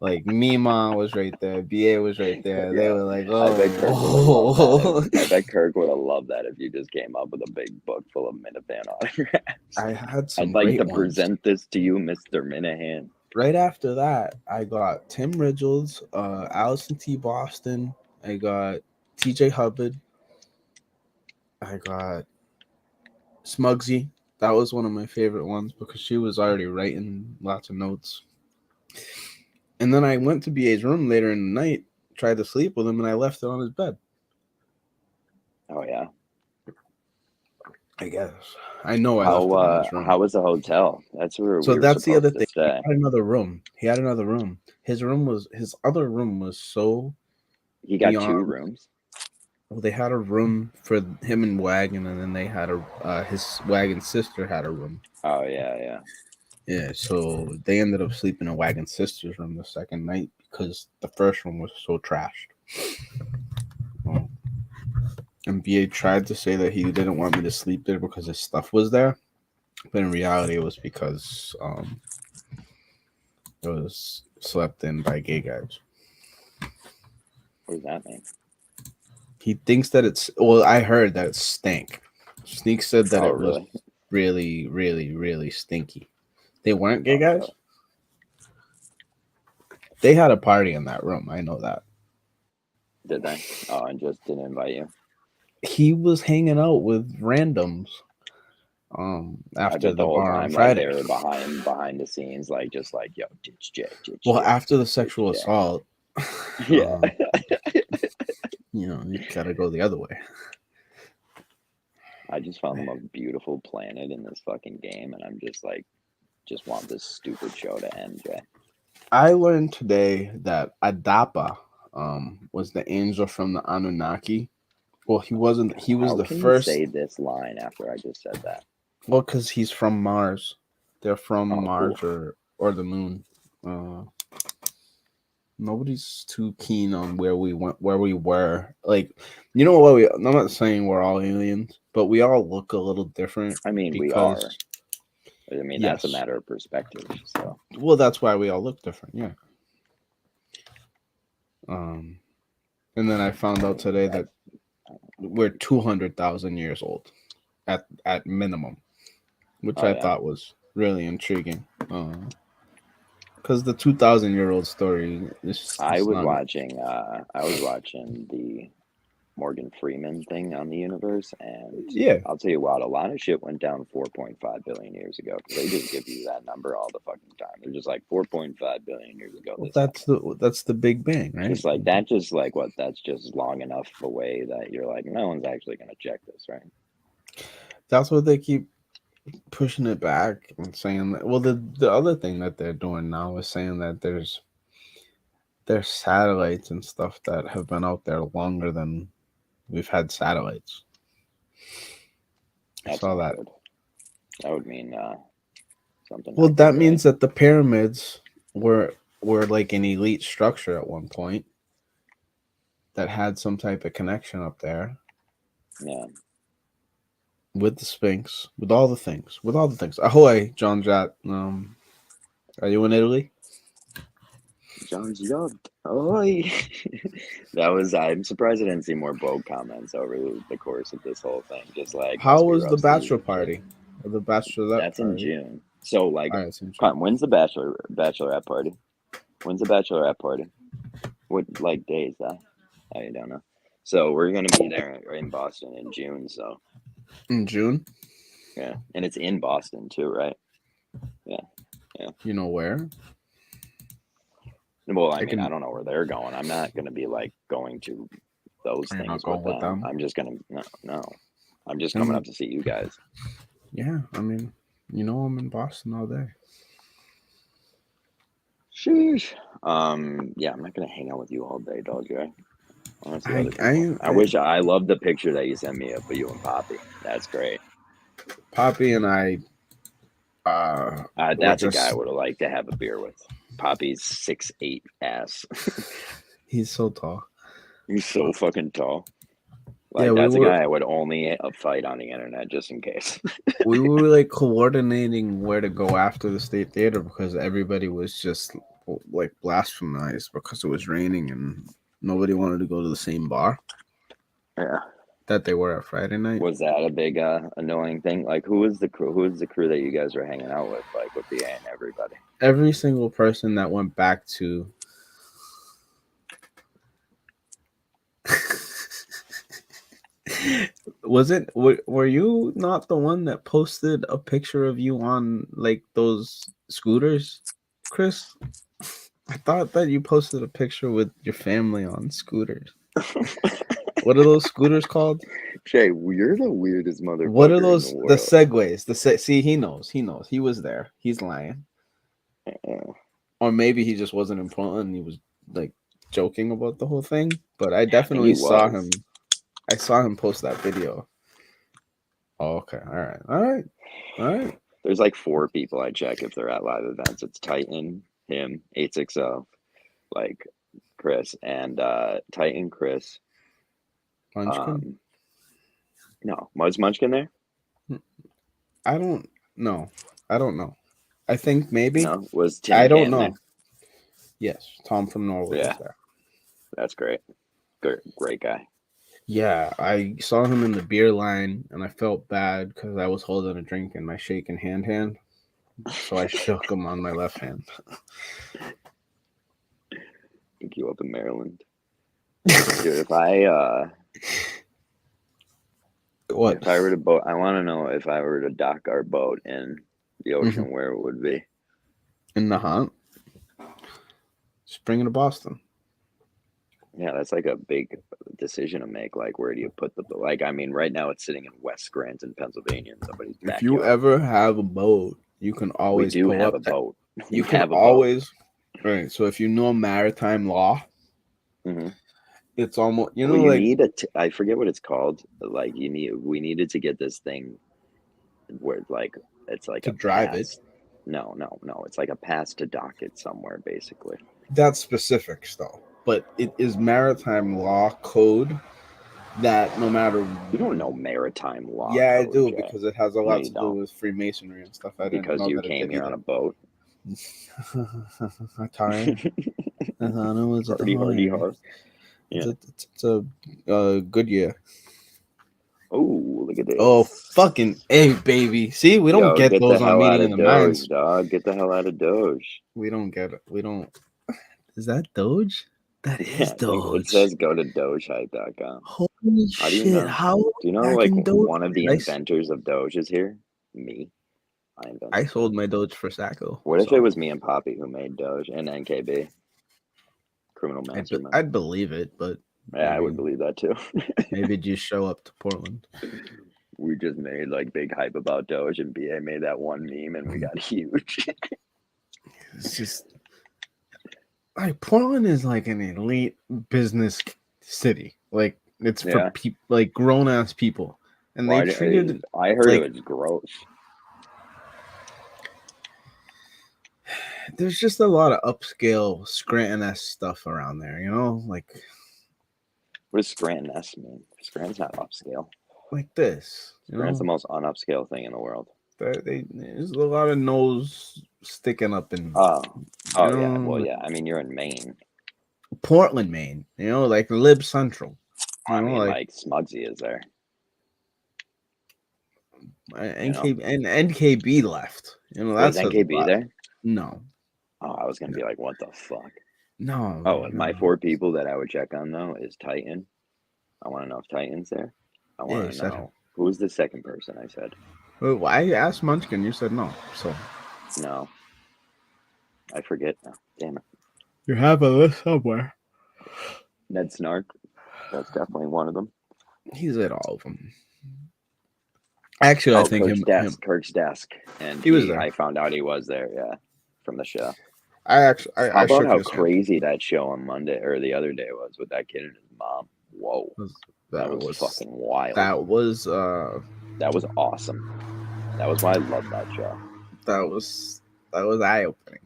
Like Mima was right there, BA was right there. They were like, "Oh." I bet Kirk would have loved that if you just came up with a big book full of Minahan autographs. I had some. I'd like to ones. present this to you, Mr. Minahan. Right after that, I got Tim Ridgels, Allison T. Boston. I got TJ Hubbard. I got Smugsy. That was one of my favorite ones because she was already writing lots of notes. And then I went to BA's room later in the night, tried to sleep with him, and I left it on his bed. Oh, yeah. I guess. I know I left it on his room. How was the hotel? That's where So that's the other thing. Stay. He had another room. His other room was so. He got 2 rooms. Well, they had a room for him and Wagon, and then they had his Wagon's sister had a room. Oh, yeah. Yeah, so they ended up sleeping in Wagon's sister's room the second night because the first room was so trashed. And BA tried to say that he didn't want me to sleep there because his stuff was there, but in reality, it was because it was slept in by gay guys. What does that mean? He thinks that it's. Well, I heard that it stank. Sneak said that it really? was really, really, really stinky. They weren't gay guys. They had a party in that room. I know that. Did they? Oh, and just didn't invite you? He was hanging out with randoms. After the whole bar time, on Friday, like, they were behind the scenes, just like, yo, ditch Jay. Well, after the sexual assault, yeah, you gotta go the other way. I just found the most beautiful planet in this fucking game, and I'm just like, just want this stupid show to end, Jay. I learned today that Adapa was the angel from the Anunnaki. Well, he wasn't. He was How the can first. You say this line after I just said that? Well, because he's from Mars. They're from Oh, Mars cool. or the moon. Nobody's too keen on where we went, where we were. Like, you know what? I'm not saying we're all aliens, but we all look a little different I mean, we because, are. I mean, that's a yes. matter of perspective. So Well, that's why we all look different. Yeah. Um, and then I found out today that we're 200,000 years old at minimum, which oh I yeah, thought was really intriguing. Because the 2,000-year-old story is I it's was not. watching. I was watching the Morgan Freeman thing on the universe, and Yeah. I'll tell you what, a lot of shit went down 4.5 billion years ago because they just give you that number all the fucking time. They're just like 4.5 billion years ago Well, this happened. that's the Big Bang, right? Just like that, just like what? That's just long enough away that you're like, no one's actually gonna check this, right? That's what they keep pushing it back and saying that. Well, the other thing that they're doing now is saying that there's satellites and stuff that have been out there longer than we've had satellites. I That's saw not that. good. That would mean something Well, not that good, right? means that the pyramids were like an elite structure at one point that had some type of connection up there Yeah. with the Sphinx, with all the things, with all the things. Ahoy, John Jett. Are you in Italy? John's loved. Oh, that was. I'm surprised I didn't see more Vogue comments over the course of this whole thing. Just like How must be was the roasting bachelor you and shit. party? Or the bachelorette That's in party? June. So like, All right, since come on, when's the bachelorette party? When's the bachelorette party? What like day is that? I don't know. So we're gonna be there in Boston in June. So in June. yeah, and it's in Boston too, right? Yeah, yeah. You know where? Well, I I mean, I can. don't know where they're going. I'm not gonna be like going to those You're not things with going with them. them. I'm just gonna no. I'm just coming up And to see you guys. yeah, I mean, I'm in Boston all day. Sheesh. Yeah, I'm not gonna hang out with you all day, dog. I want to see I other people. I, I I love the picture that you sent me of you and Poppy. That's great. Poppy and I were That's a guy I just. would have liked to have a beer with. Poppy's 6'8" ass. He's so tall. He's so fucking tall. Yeah, Like that's a guy I would only fight on the internet just in case. we were like coordinating where to go after the State Theater because everybody was just like blasphemized because it was raining and nobody wanted to go to the same bar Yeah. that they were at Friday night. Was that a big annoying thing? Like who was the crew? Who was the crew that you guys were hanging out with? Like with the and everybody. Every single person that went back to were you not the one that posted a picture of you on like those scooters, Chris? I thought that you posted a picture with your family on scooters. What are those scooters called? Shay, you're the weirdest motherfucker What are in those? the The world. segways. See, he knows. He was there. He's lying. Or maybe he just wasn't in Portland and he was like joking about the whole thing. But I I think definitely he saw was. him. I saw him post that video. Oh, okay. All right. There's like 4 people I check if they're at live events. It's Titan, him, 860, like Chris, and Titan Chris. Munchkin? No, was Munchkin there? I don't know. I think maybe. No, was Tim I don't Can know. there? Yes, Tom from Norway Yeah. was there. That's great. Great guy. Yeah, I saw him in the beer line and I felt bad because I was holding a drink in my shaking hand. So I shook him on my left hand. Pick you up in Maryland. Dude, if I What? if I were to boat, I want to know if I were to dock our boat in the ocean, where it would be. In the hunt? Just bring it to Boston. Yeah, that's like a big decision to make. Like, where do you put the like? I mean, right now it's sitting in West Scranton, Pennsylvania, in somebody's backyard. If you ever have a boat, you can always we do pull have up a boat. You We can have a always right. So if you know maritime law, boat. it's almost Well, you like need I forget what it's called. Like we needed to get this thing where it's like To a drive pass. No. It's like a pass to dock it somewhere, basically. That's specifics though, but it is maritime law code that no matter. You don't know maritime law Yeah, I code, do Jay. because it has a No, lot you to do don't. with Freemasonry and stuff. I didn't Because know you that it came did here on a either. boat. Tired. I thought it was a Hardy, hardy, tired. hard. Yeah. It's a good year. Oh, look at this. Oh, fucking A, baby. See, we don't Yo, get the those on hell out Meeting in of the Doge, Minds. dog. Get the hell out of Doge. We don't get it. We don't. Is that Doge? That Yeah, is I think it Doge. says go to dogehype.com. Holy How do you shit. know? How Do you know back like in Doge? one of the I inventors of Doge is here? Me. I invented sold Doge. my Doge for Sacco. What if so it was me and Poppy who made Doge and NKB? Criminal mastermind. I'd believe it, but Yeah, I would maybe- believe that too. maybe just show up to Portland. We just made like big hype about Doge, and BA made that one meme, and we got huge. It's just like Portland is like an elite business city. Like it's for Yeah. people, like grown ass people, and Why they treated it. I heard like- it was gross. There's just a lot of upscale Scranton-esque stuff around there. You know, like What does Scranton S mean? Scranton's not upscale. this. You Scranton's the know, most unupscale thing in the world. there's a lot of nose sticking up in Oh yeah. know, Well, like- yeah. I mean, you're in Maine. Portland, Maine. You know, like Lib Central. I You know, mean, like Smugsy is there. NK and NKB left. You know, Was that's NKB there? No, Oh, I was gonna be like, what the fuck? no. Oh, my no. 4 people that I would check on though is Titan. I want to know if Titan's there. I Yeah, want you to said know who was the second person I said. Well, I asked Munchkin. You said no. So No, I forget now. Damn it. you have a list somewhere. Ned Snark. That's definitely one of them. He's at all of them. Actually, I think Kirk's desk, and He was there. I found out he was there. Yeah, from the show. I How about shook how his hand. crazy that show on Monday or the other day was with that kid and his mom? Whoa, that was fucking wild. That was That was awesome. That was why I love that show. that was eye opening.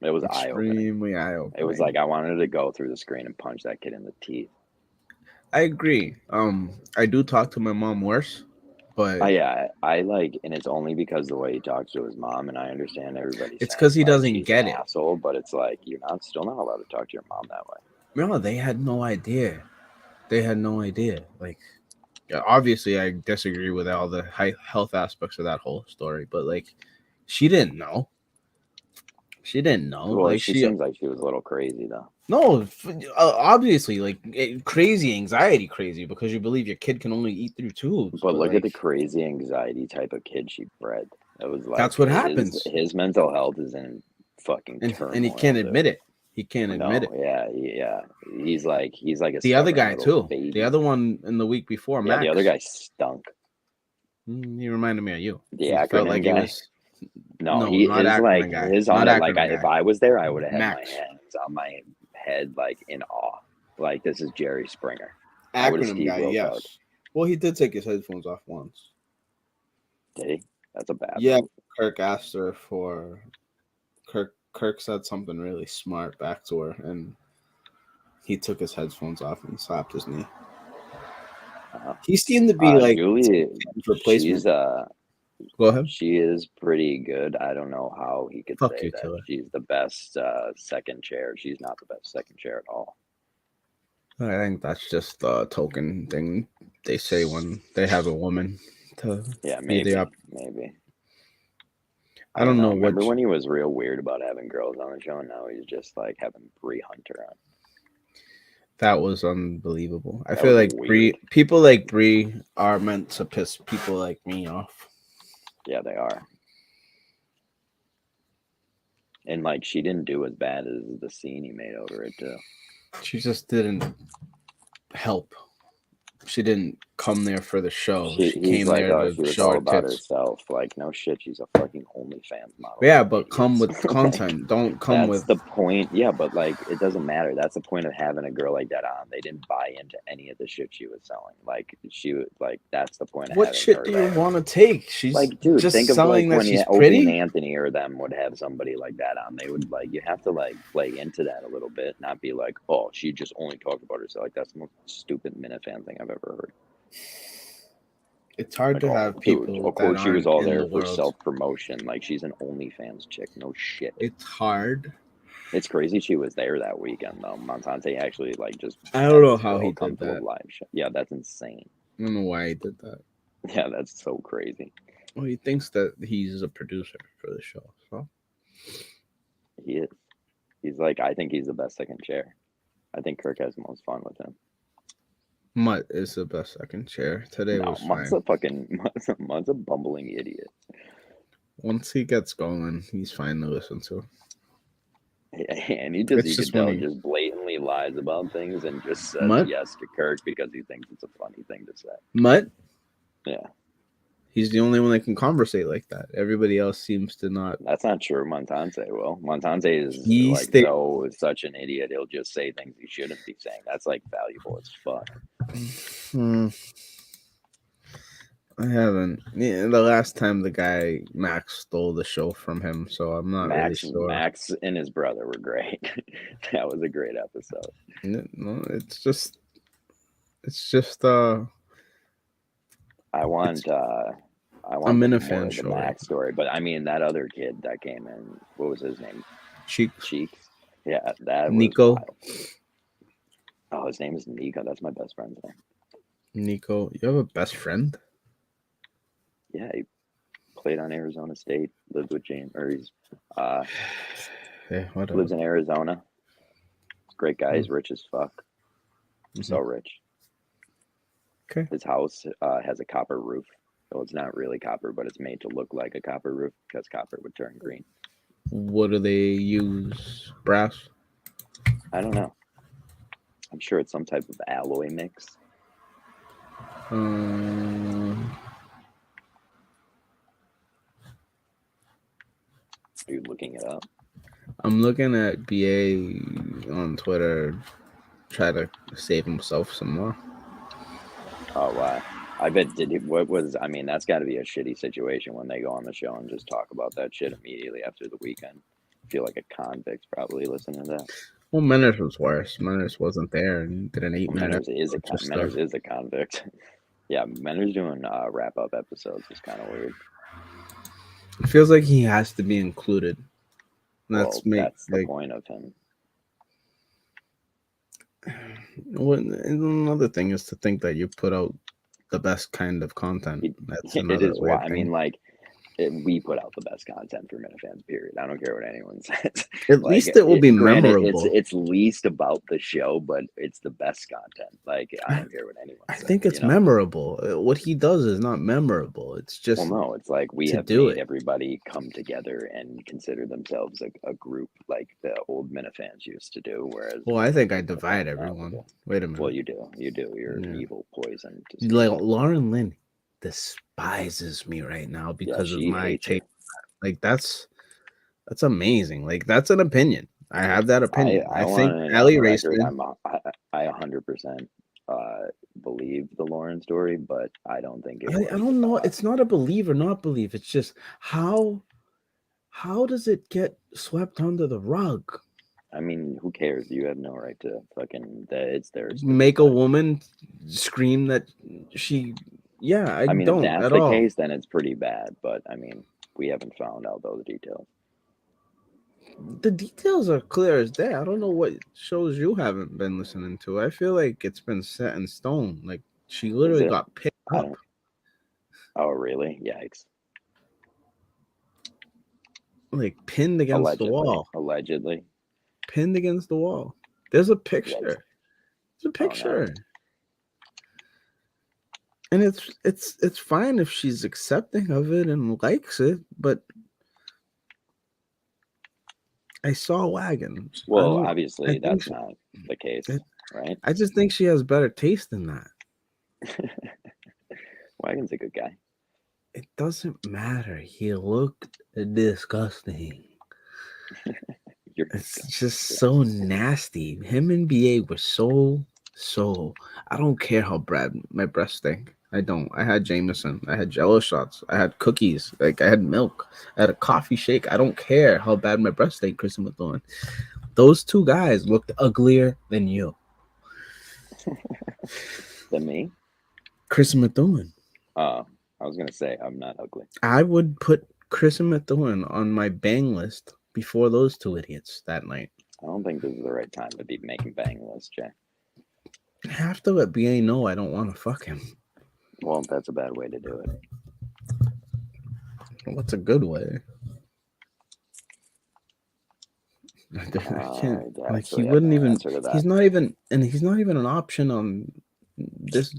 It was eye opening. Extremely eye opening. It was like I wanted to go through the screen and punch that kid in the teeth. I agree. I do talk to my mom worse, but Yeah, I like, and it's only because the way he talks to his mom, and I understand everybody. It's 'cause he doesn't he's get an it. asshole, but it's like you're still not allowed to talk to your mom that way. no, they had no idea. They had no idea. Like, obviously, I disagree with all the health aspects of that whole story, but like, she didn't know. She didn't know. Well, like, she seems like she was a little crazy though. no, obviously, like crazy anxiety, crazy because you believe your kid can only eat through tubes. But look at the like, crazy anxiety type of kid she bred. It was like That's what happens. His mental health is in fucking and turmoil. he can't dude. admit it. He can't admit it. Yeah. He's like a The other stubborn guy little too. baby. The other one in the week before, Yeah, Max. the other guy stunk. He reminded me of you. The He felt acronym like guy. he was. No, No, he not is acronym like guy. his Not on it. Like acronym if guy. I was there, I would have had Max. my hands on my head, like in awe. Like this is Jerry Springer. I would've Acronym Steve guy, Wilkos. yes. Well, he did take his headphones off once. Did he? That's a bad. Yeah, one. Kirk asked her for. Kirk said something really smart back to her, and he took his headphones off and slapped his knee. He seemed to be like Julie. replacement. She's Go ahead. She is pretty good. I don't know how he could Fuck say you, that Killer. she's the best second chair. She's not the best second chair at all. I think that's just a token thing they say when they have a woman to. Yeah, be maybe. the Maybe. I don't know Remember which- when he was real weird about having girls on the show, and now he's just like having Bree Hunter on. That was unbelievable. I That feel was like people like Bree are meant to piss people like me off. Yeah, they are. And like she didn't do as bad as the scene he made over it too. She just didn't help. She didn't come there for the show. She He's came like, there oh, to she was show all her about tits. herself. Like, no shit, she's a fucking OnlyFans model. Yeah, you but come idiots. with content. Don't come That's with the point. Yeah, but like, it doesn't matter. That's the point of having a girl like that on. They didn't buy into any of the shit she was selling. Like, she was like, that's the point of what having shit her do there. you want to take? She's Like, dude, just think of selling like that when she's Opie pretty. and Anthony or them would have somebody like that on. They would like, you have to like play into that a little bit, not be like, oh, she just only talked about herself. Like, that's the most stupid Minifan thing I've ever heard. It's hard Like, to oh, have dude, people of that course she was aren't all in there the for world. self-promotion. Like, she's an OnlyFans chick. No shit. It's hard. It's crazy she was there that weekend though. Montante actually like just. I had don't know this how girl he come did to a that. live show. Yeah, that's insane. I don't know why he did that. Yeah, that's so crazy. Well, he thinks that he's a producer for the show. So He is. He's like, I think he's the best second chair. I think Kirk has the most fun with him. Mutt is the best second chair. Today No, was Mutt's fine. a fucking Mutt's a bumbling idiot. Once he gets going, he's fine to listen to. And he just, It's you just can tell, when he- just blatantly lies about things and just says Mutt? yes to Kirk because he thinks it's a funny thing to say. Mutt? Yeah. He's the only one that can conversate like that. Everybody else seems to not. That's not true. Montante will. Montante is He like stay- such an idiot. He'll just say things he shouldn't be saying. That's like valuable as fuck. I haven't. Yeah, the last time the guy Max stole the show from him, so I'm not really sure. Max and his brother were great. That was a great episode. No, it's just. I want I'm in a more fan of the show, Max story, but I mean that other kid that came in. What was his name? Cheeks. Yeah, that Nico. was wild. Oh, his name is Nico. That's my best friend's name. Nico, you have a best friend? Yeah, he played on Arizona State. Lived with James, or he's Yeah, whatever. lives in Arizona. Great guy. He's rich as fuck. So rich. Okay. His house has a copper roof. So it's not really copper, but it's made to look like a copper roof because copper would turn green. What do they use? Brass? I don't know. I'm sure it's some type of alloy mix. Are you looking it up? I'm looking at BA on Twitter. Try to save himself some more. Oh wow! I bet I mean, that's got to be a shitty situation when they go on the show and just talk about that shit immediately after the weekend. I feel like a convict probably listening to that. Well, Menners was worse. Menners wasn't there and did an 8-minute. Menners is a convict. Yeah, Menners doing wrap up episodes is kind of weird. It feels like he has to be included. That's the point of him. Another thing is to think that you put out the best kind of content. That's It is why. I mean, like, we put out the best content for Minifans, period. I don't care what anyone says. At least it will be memorable. It's least about the show, but it's the best content. Like, I don't care what anyone says. I think it's memorable. What he does is not memorable. It's just. Well, no, it's like we have made everybody come together and consider themselves a group like the old Minifans used to do. Whereas, well, I think I divide everyone. Wait a minute. Well, you do. You're an evil poison. Like Lauren Lynn despises me right now because of my take. Like that's amazing. Like that's an opinion. I have that opinion. I think Allie Raceman. I 100% believe the Lauren story, but I don't think it. I don't know. It's not a believe or not believe. It's just how does it get swept under the rug? I mean, who cares? You have no right to fucking. It's theirs. Make a woman scream that she. Yeah, I mean, don't if that's at the all. case, then it's pretty bad. But I mean, we haven't found out those details. The details are clear as day. I don't know what shows you haven't been listening to. I feel like it's been set in stone. Like she literally got picked up. Oh, really? Yikes. Like pinned against the wall. Allegedly. Pinned against the wall. There's a picture. There's a picture. Oh, no. And it's fine if she's accepting of it and likes it, but I saw a wagon. Well, obviously that's not the case, right? I just think she has better taste than that. Wagon's a good guy. It doesn't matter. He looked disgusting. You're It's just so nasty. Him and BA were so. I don't care how bad my breasts stink. I don't. I had Jameson. I had Jello shots. I had cookies. Like I had milk. I had a coffee shake. I don't care how bad my breasts stink, Chris and Mathorn. Those two guys looked uglier than you. than me. Chris and Mathorn. I was gonna say I'm not ugly. I would put Chris and Mathorn on my bang list before those two idiots that night. I don't think this is the right time to be making bang lists, Jay. I have to let BA know I don't want to fuck him. Well, that's a bad way to do it. What's a good way? I can't. Like he wouldn't even. He's not even, and he's not even an option on this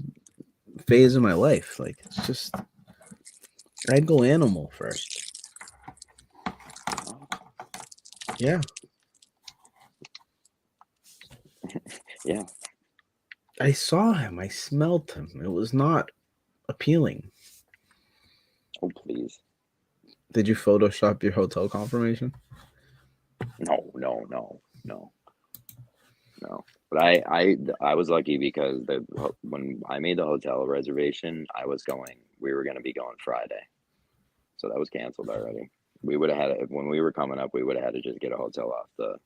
phase of my life. Like it's just, I'd go animal first. Yeah. Yeah. I saw him. I smelled him. It was not appealing. Oh please. Did you Photoshop your hotel confirmation? No. But I was lucky because when I made the hotel reservation, we were going to be going Friday. So that was canceled already. We would have had when we were coming up, we would have had to just get a hotel off the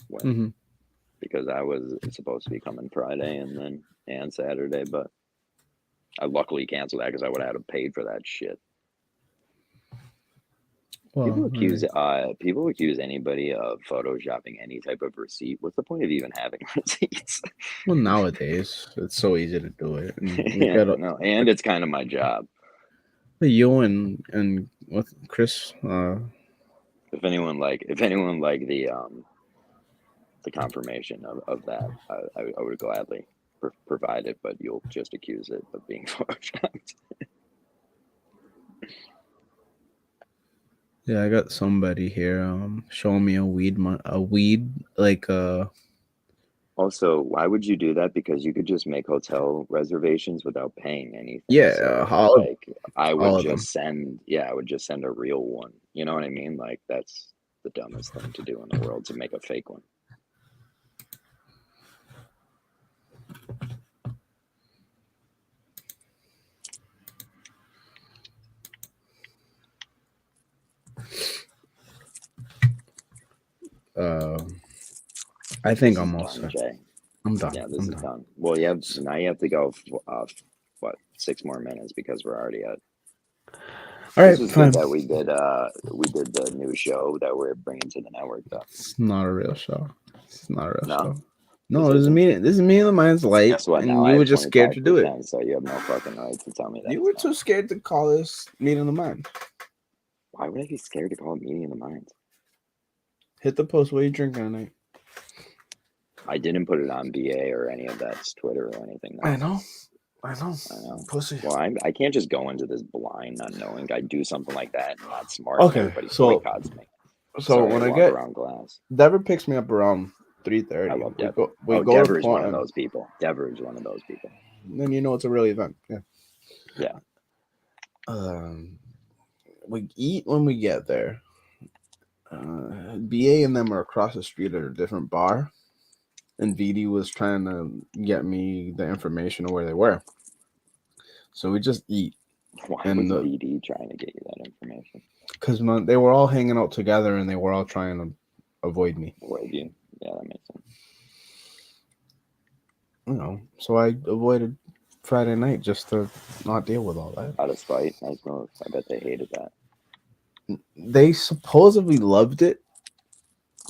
whim because I was supposed to be coming Friday and Saturday, but I luckily canceled that because I would have had to pay for that shit. Well, people accuse anybody of photoshopping any type of receipt. What's the point of even having receipts? Well, nowadays it's so easy to do it. And it's kind of my job. You and with Chris. If anyone like the confirmation of that, I would gladly provide it, but you'll just accuse it of being photoshopped. Yeah, I got somebody here showing me a weed like Also, why would you do that? Because you could just make hotel reservations without paying anything. Yeah, so, I would just send a real one. You know what I mean? Like that's the dumbest thing to do in the world, to make a fake one. I think I'm all set. Jay. I'm done. Yeah, this is done. Well, now you have to go. 6 more minutes because we're already at. All right, fine. That we did the new show that we're bringing to the network. Though it's not a real show. It's not a real show. No, this is me and the Mind's Light. Guess what? And now you were just scared to do it. So you have no fucking right to tell me that. You were too scared to call this Meeting the Mind. Why would I be scared to call it Meeting the Minds? Hit the post. What are you drinking tonight? I didn't put it on BA or any of that's Twitter or anything. I know. Pussy. Well, I can't just go into this blind, not knowing. I do something like that, not smart. Okay, everybody boycotts me. So when I get around glass, Dever picks me up around 3:30. I love Dever. Dever is one of those people. Dever is one of those people. Then you know it's a real event. Yeah. We eat when we get there. BA and them are across the street at a different bar, and VD was trying to get me the information of where they were. So we just eat. Why was VD trying to get you that information? Because they were all hanging out together, and they were all trying to avoid me. Avoid you? Yeah, that makes sense. So I avoided Friday night just to not deal with all that. Out of spite, I bet they hated that. They supposedly loved it.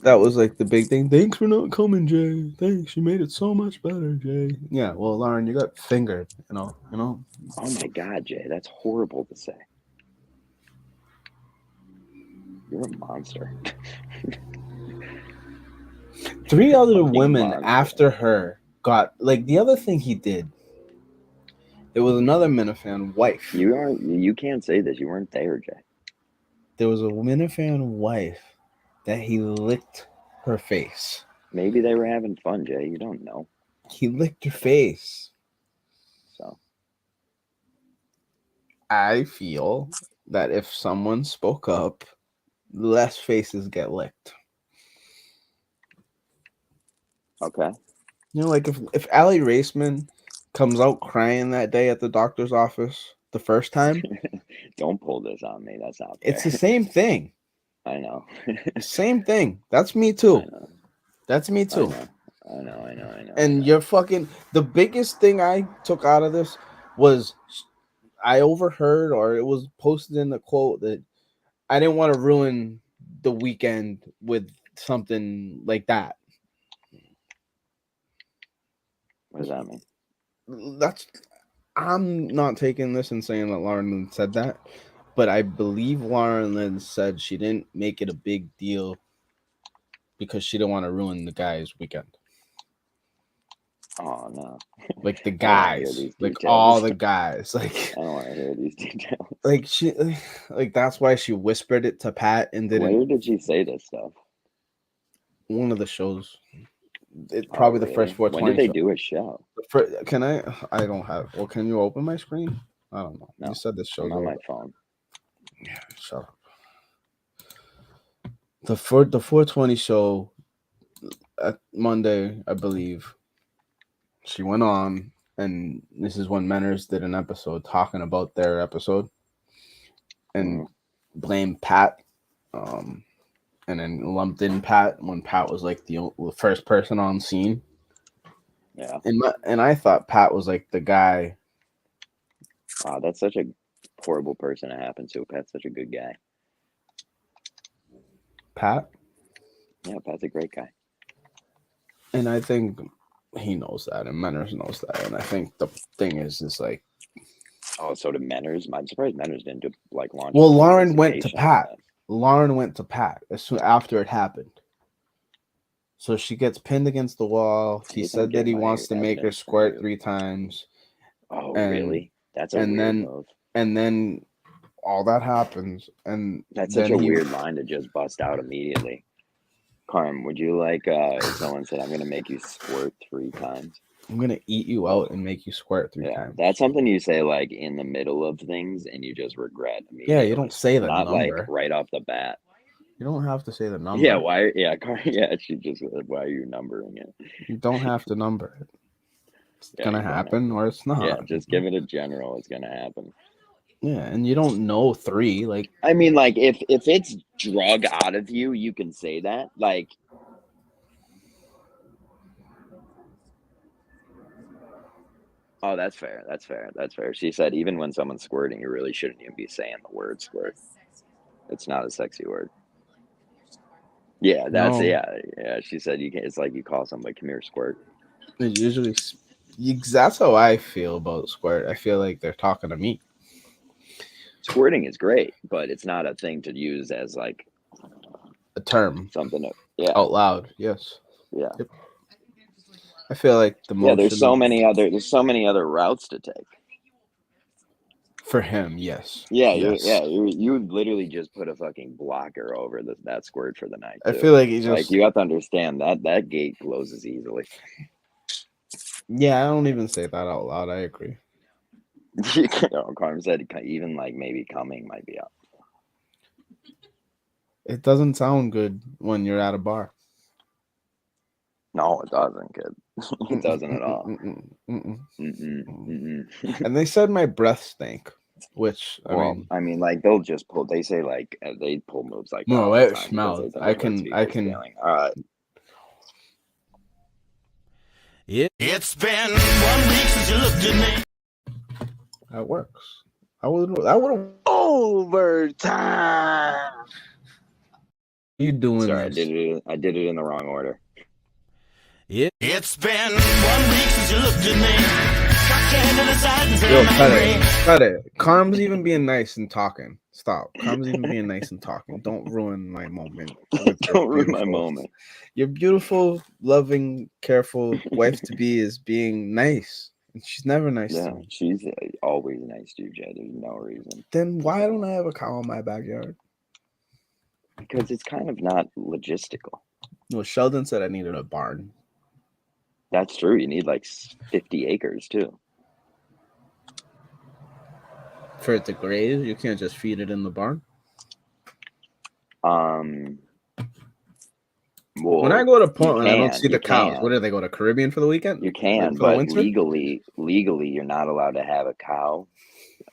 That was like the big thing. Thanks for not coming, Jay. Thanks, you made it so much better, Jay. Yeah, well, Lauren, you got fingered. You know. Oh my God, Jay, that's horrible to say. You're a monster. 3 other women after her got the other thing he did. There was another Minifan wife. You can't say this. You weren't there, Jay. There was a Minifan wife that he licked her face. Maybe they were having fun, Jay. You don't know. He licked her face. So I feel that if someone spoke up, less faces get licked. Okay. You know, like if Allie Raceman comes out crying that day at the doctor's office the first time, Don't pull this on me. That's not fair. it's the same thing. I know. Same thing. That's me I too. know. That's me I too. know. I know. And you're fucking. The biggest thing I took out of this was I overheard, or it was posted in the quote, that I didn't want to ruin the weekend with something like that. What does that mean? I'm not taking this and saying that Lauren Lynn said that, but I believe Lauren Lynn said she didn't make it a big deal because she didn't want to ruin the guy's weekend. Oh no! Like the I don't wanna hear guys, these like details. all the guys, like I don't want to hear these details. like she, like that's why she whispered it to Pat and didn't. Where did she say this stuff? One of the shows. It Oh, probably the really? first When did 420 they show. do a show? Can I don't have. Well, can you open my screen? I don't know. No, You said this show's I'm on my over. phone. Yeah, shut up. The 420 show at Monday, I believe. She went on, and this is when Menners did an episode talking about their episode, and blamed Pat, and then lumped in Pat when Pat was like the first person on scene. Yeah. And I thought Pat was like the guy. Wow, that's such a horrible person to happen to. Pat's such a good guy. Pat? Yeah, Pat's a great guy. And I think he knows that, and Menners knows that. And I think the thing is like, oh, so did Menners? I'm surprised Menners didn't do like launch. Well, Lauren went to Pat. Lauren went to Pat as soon after it happened. So she gets pinned against the wall. He said that he wants to make her squirt 3 times. Oh, really? That's a weird move. And then all that happens, and that's such a weird line to just bust out immediately. Carm, would you like if someone said, "I'm going to make you squirt 3 times"? I'm going to eat you out and make you squirt 3 times. That's something you say like in the middle of things, and you just regret immediately. Yeah, you don't say the not number. Like right off the bat. You don't have to say the number. Yeah, why? Yeah, yeah. She just said, "Why are you numbering it?" You don't have to number it. It's gonna happen, or it's not. Yeah, just give it a general. It's gonna happen. Yeah, and you don't know 3. Like, I mean, like if it's drug out of you, you can say that. Like, oh, that's fair. That's fair. That's fair. She said, even when someone's squirting, you really shouldn't even be saying the word squirt. It's not a sexy word. Yeah, that's yeah. She said you can. It's like you call somebody, "Come here, squirt." It usually, that's how I feel about squirt. I feel like they're talking to me. Squirting is great, but it's not a thing to use as like a term, something out loud. Yes. Yeah. Yep. I feel like the most. Yeah, there's so many other routes to take. For him, yes. Yeah, yes. You would literally just put a fucking blocker over that squirt for the night. I feel like he just like you have to understand that gate closes easily. Yeah, I don't even say that out loud. I agree. Carm said even like maybe coming might be up. It doesn't sound good when you're at a bar. No, it doesn't, kid. It doesn't at all. And they said my breath stank, which I mean, like they'll just pull. They say like they pull moves like no, it smells. I can. All right. It's been 1 week since you looked at me. That works. That would overtime. You doing? Sorry, I did it in the wrong order. It's been 1 week since you looked at me. Yo, cut it. Carm's even being nice and talking. Stop. Carm's even being nice and talking. Don't ruin my moment. Don't ruin my moment. Your beautiful, loving, careful wife to be is being nice. And she's never nice to me. She's always nice to you, Jay. There's no reason. Then why don't I have a cow in my backyard? Because it's kind of not logistical. No, Sheldon said I needed a barn. That's true. You need like 50 acres too. for it to graze? You can't just feed it in the barn. Well, When I go to you Portland, I don't see you the cows. can. Where do they go to Caribbean for the weekend? You Like, can, for the but winter? legally, you're not allowed to have a cow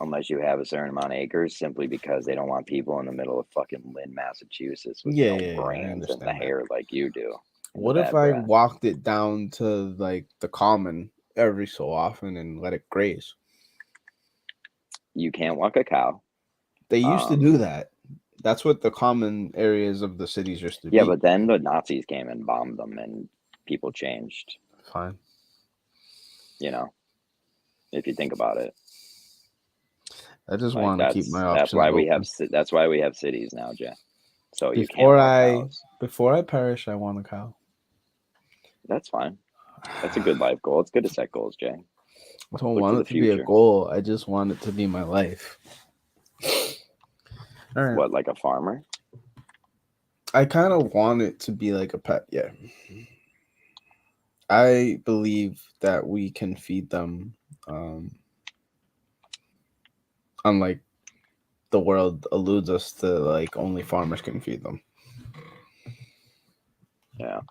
unless you have a certain amount of acres, simply because they don't want people in the middle of fucking Lynn, Massachusetts with Yeah, no yeah, I brains and the understand that. hair like you do. and the What if bad I breath. walked it down to like the common every so often and let it graze? You can't walk a cow. They used to do that. That's what the common areas of the cities used to Yeah, be. but then the Nazis came and bombed them, and people changed. Fine. You know, if you think about it, I just like want to keep my options that's why we open. have cities now, Jay. So you can't Before walk cows. before I perish, I want a cow. That's fine. That's a good life goal. It's good to set goals, Jay. I don't Look want to it the to be a future. goal. I just want it to be my life. All right. What, like a farmer? I kind of want it to be like a pet. Yeah. I believe that we can feed them, unlike the world alludes us to, like only farmers can feed them. Yeah.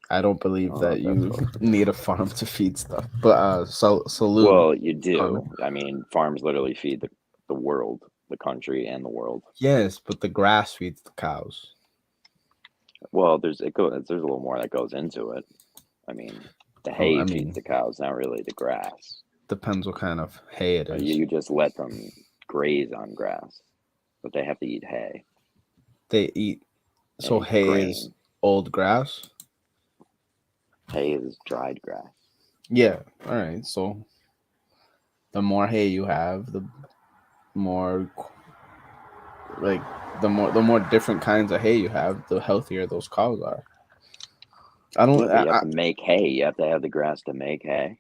I don't believe Oh, that that's you cool. need a farm to feed stuff. But salute. Well, you do. farming. I mean, farms literally feed the world, the country, and the world. Yes, but the grass feeds the cows. Well, there's a little more that goes into it. I mean, the hay feeds the cows, not really the grass. Depends what kind of hay it is. You just let them graze on grass, but they have to eat hay. They eat. So and hay grain. is old grass. Hay is dried grass. Yeah. All right. So the more hay you have, the more the more different kinds of hay you have, the healthier those cows are. I don't. Yeah, but you have to make hay. You have to have the grass to make hay,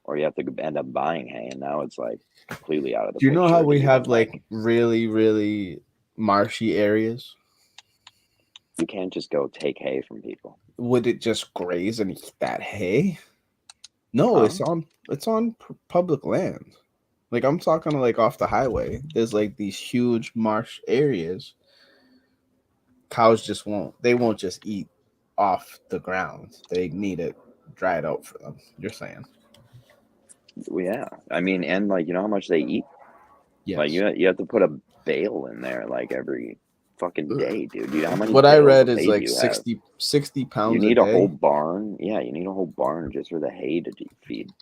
or you have to end up buying hay, and now it's like completely out of the Do you picture. know how to we even, have like really, really marshy areas? You can't just go take hay from people. Would it just graze and eat that hay? No, it's on public land. Like I'm talking like off the highway. There's like these huge marsh areas. Cows just won't. They won't just eat off the ground. They need it dried out for them. You're saying? Well, yeah, I mean, and like, you know how much they eat? Yes. Like you have to put a bale in there like every fucking day, dude. How many? What I bales read of is hay like do you have? 60 pounds. You need a a whole day. barn. Yeah, you need a whole barn just for the hay to feed.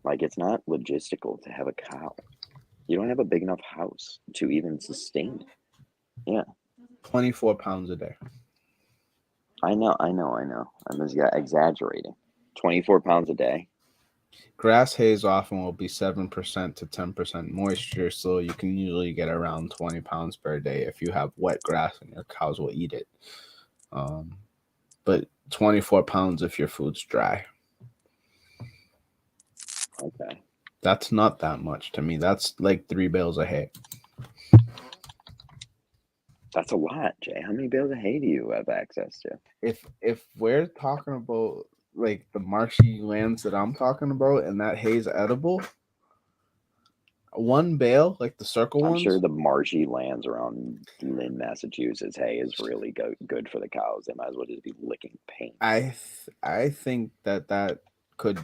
Like, it's not logistical to have a cow. You don't have a big enough house to even sustain it. Yeah. 24 pounds a day. I know. I'm just exaggerating. 24 pounds a day. Grass hays often will be 7% to 10% moisture, so you can usually get around 20 pounds per day if you have wet grass and your cows will eat it. But 24 pounds if your food's dry. Okay. That's not that much to me. That's like 3 bales of hay. That's a lot, Jay. How many bales of hay do you have access to? If we're talking about like the marshy lands that I'm talking about and that hay's edible, one bale, like the circle I'm ones. sure the marshy lands around Lynn, Massachusetts, hay is really good for the cows. They might as well just be licking paint. I think that could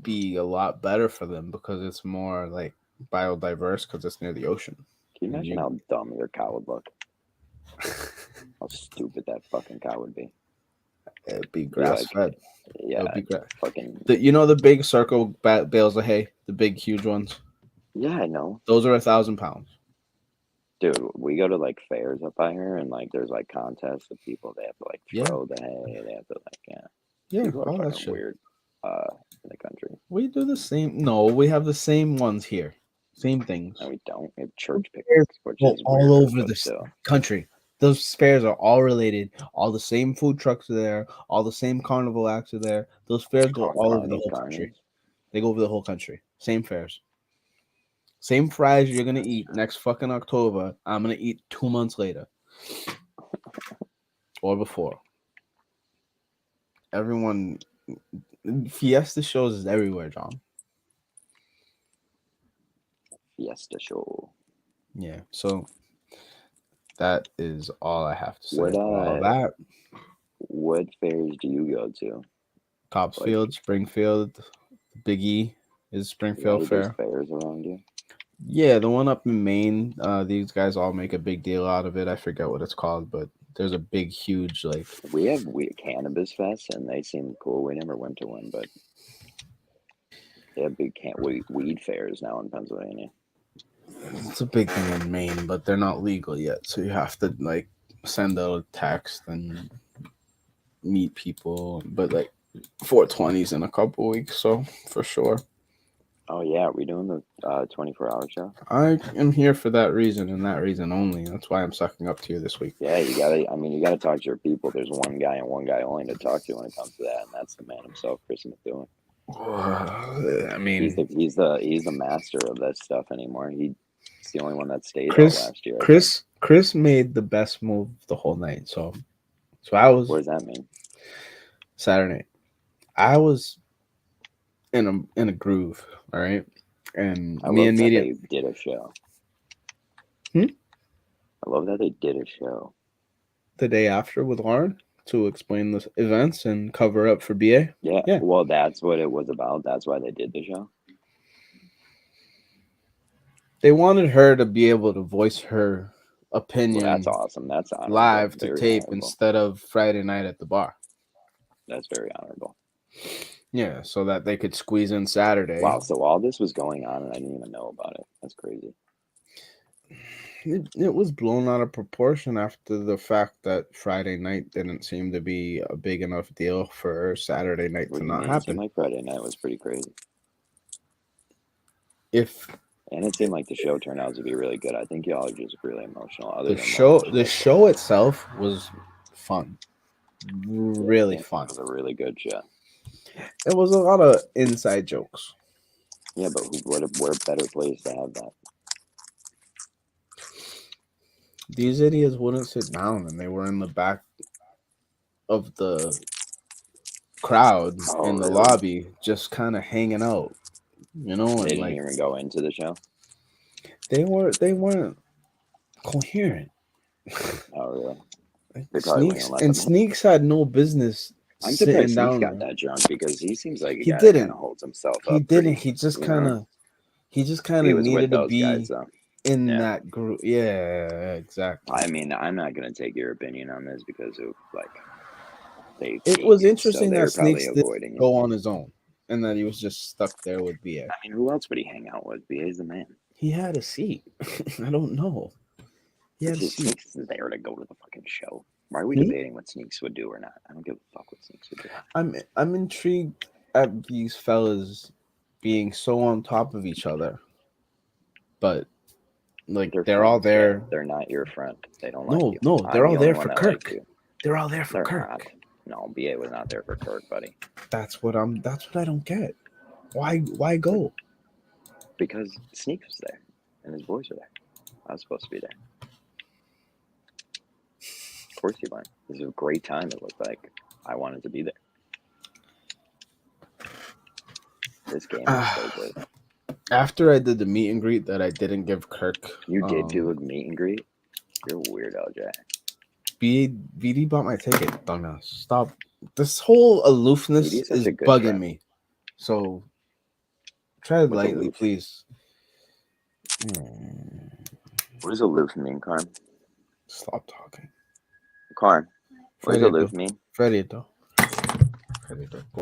be a lot better for them because it's more like biodiverse because it's near the ocean. Can you imagine how dumb your cow would look? How stupid that fucking cow would be. It'd be grass fed. Yeah, be fucking. You know the big circle bales of hay, the big huge ones. Yeah, I know. Those are 1,000 pounds. Dude, we go to like fairs up by here, and like there's like contests of people. They have to like throw the hay. They have to people are fucking weird. In the country, we do the same. No, we have the same ones here. Same things. No, we don't. We have church picnics, which is all over the country. Those fairs are all related. All the same food trucks are there. All the same carnival acts are there. Those fairs go all over the whole country. They go over the whole country. Same fairs. Same fries you're gonna eat next fucking October. I'm gonna eat 2 months later. Or before. Everyone Fiesta shows is everywhere, John. Fiesta Show. Yeah, so that is all I have to say What, about all that. What fairs do you go to? Topsfield, Springfield, Big E is Springfield Right, there's Fair. fairs around you. Yeah, the one up in Maine. These guys all make a big deal out of it. I forget what it's called, but there's a big, huge like. We have Cannabis Fest, and they seem cool. We never went to one, but they have big weed fairs now in Pennsylvania. It's a big thing in Maine, but they're not legal yet, so you have to like send out a text and meet people. But like 420's in a couple weeks, so for sure. Oh yeah, are we doing the 24-hour show? I am here for that reason and that reason only. That's why I'm sucking up to you this week. Yeah, you gotta talk to your people. There's one guy and one guy only to talk to when it comes to that, and that's the man himself, Chris McDoing. I mean, He's the master of that stuff anymore. He's the only one that stayed out Chris last year. Chris made the best move the whole night. So I was. What does that mean? Saturday, I was in a groove. All right, and I me love and that Media they did a show. Hmm? I love that they did a show. the day after with Lauren to explain the events and cover up for BA. Yeah. Yeah. Well, that's what it was about. That's why they did the show. They wanted her to be able to voice her opinion Well, that's awesome. That's honorable. live to Very tape honorable. instead of Friday night at the bar. That's very honorable. Yeah, so that they could squeeze in Saturday. Wow. So all this was going on, and I didn't even know about it. That's crazy. It was blown out of proportion after the fact that Friday night didn't seem to be a big enough deal for Saturday night What to do you not mean? It happen. seemed like Friday night was pretty crazy, and it seemed like the show turned out to be really good. I think y'all are just really emotional. Other The than show itself was fun, really fun. It was a really good show. It was a lot of inside jokes. Yeah, but what a better place to have that? These idiots wouldn't sit down, and they were in the back of the crowd in the really? lobby, just kind of hanging out. You know, They and didn't like even go into the show. they weren't coherent. Oh, really? Like, They probably wouldn't Sneaks let and them in. Sneaks had no business I'm sitting surprised down Sneaks got there. that drunk because he seems like a He guy didn't. that kind of holds himself up. He didn't. pretty, He just you kind know? of. He just He kind of was with needed to those be guys, though. in Yeah. that group. Yeah, exactly. I mean, I'm not gonna take your opinion on this because of like they. It hate was you, interesting so that they're probably Sneaks did avoiding you. go on his own, and that he was just stuck there with BA. I mean, who else would he hang out with? BA's the man. He had a seat. I don't know. He had a seat. Sneaks is there to go to the fucking show. Why are we Hmm? debating what Sneaks would do or not? I don't give a fuck what Sneaks would do. I'm intrigued at these fellas being so on top of each other, but like they're all friends, there. yeah. They're not your friend. They don't No, like you. no, I'm they're all the there only for one that likes Kirk. you. They're all there for They're Kirk. not. No, BA was not there for Kirk, buddy. That's what I don't get. Why go? Because Sneaks was there, and his boys were there. I was supposed to be there. Of course you went. This was a great time. It looked like I wanted to be there. This game was so good. After I did the meet and greet that I didn't give Kirk. You did do a meet and greet? You're weird, LJ. VD bought my ticket. Dumbass. Stop. This whole aloofness VD is such is a good bugging friend. me. So tread What's lightly, aloof? please. What does aloof mean, Karn? Stop talking. Karn, what does Freddy, aloof mean? Freddy, go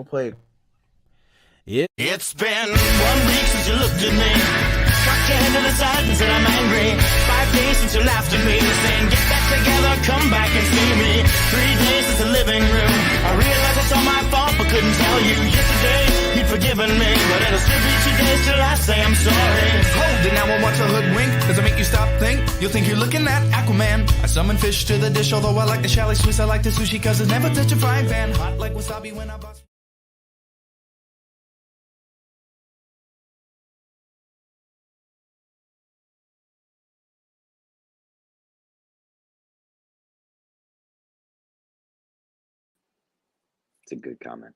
play. It's been 1 week since you looked at me. Cocked your head to the side and said I'm angry. 5 days since you laughed at me, saying get back together, come back and see me. 3 days since the living room. I realized it's all my fault, but couldn't tell you. Yesterday you'd forgiven me, but it'll still be 2 days till I say I'm sorry. Hold it, now I want to hoodwink. Does it make you stop, think? You'll think you're looking at Aquaman. I summon fish to the dish, although I like the chalet Swiss. I like the sushi, cause it's never touch a frying pan. Hot like wasabi when I bust. It's a good comment.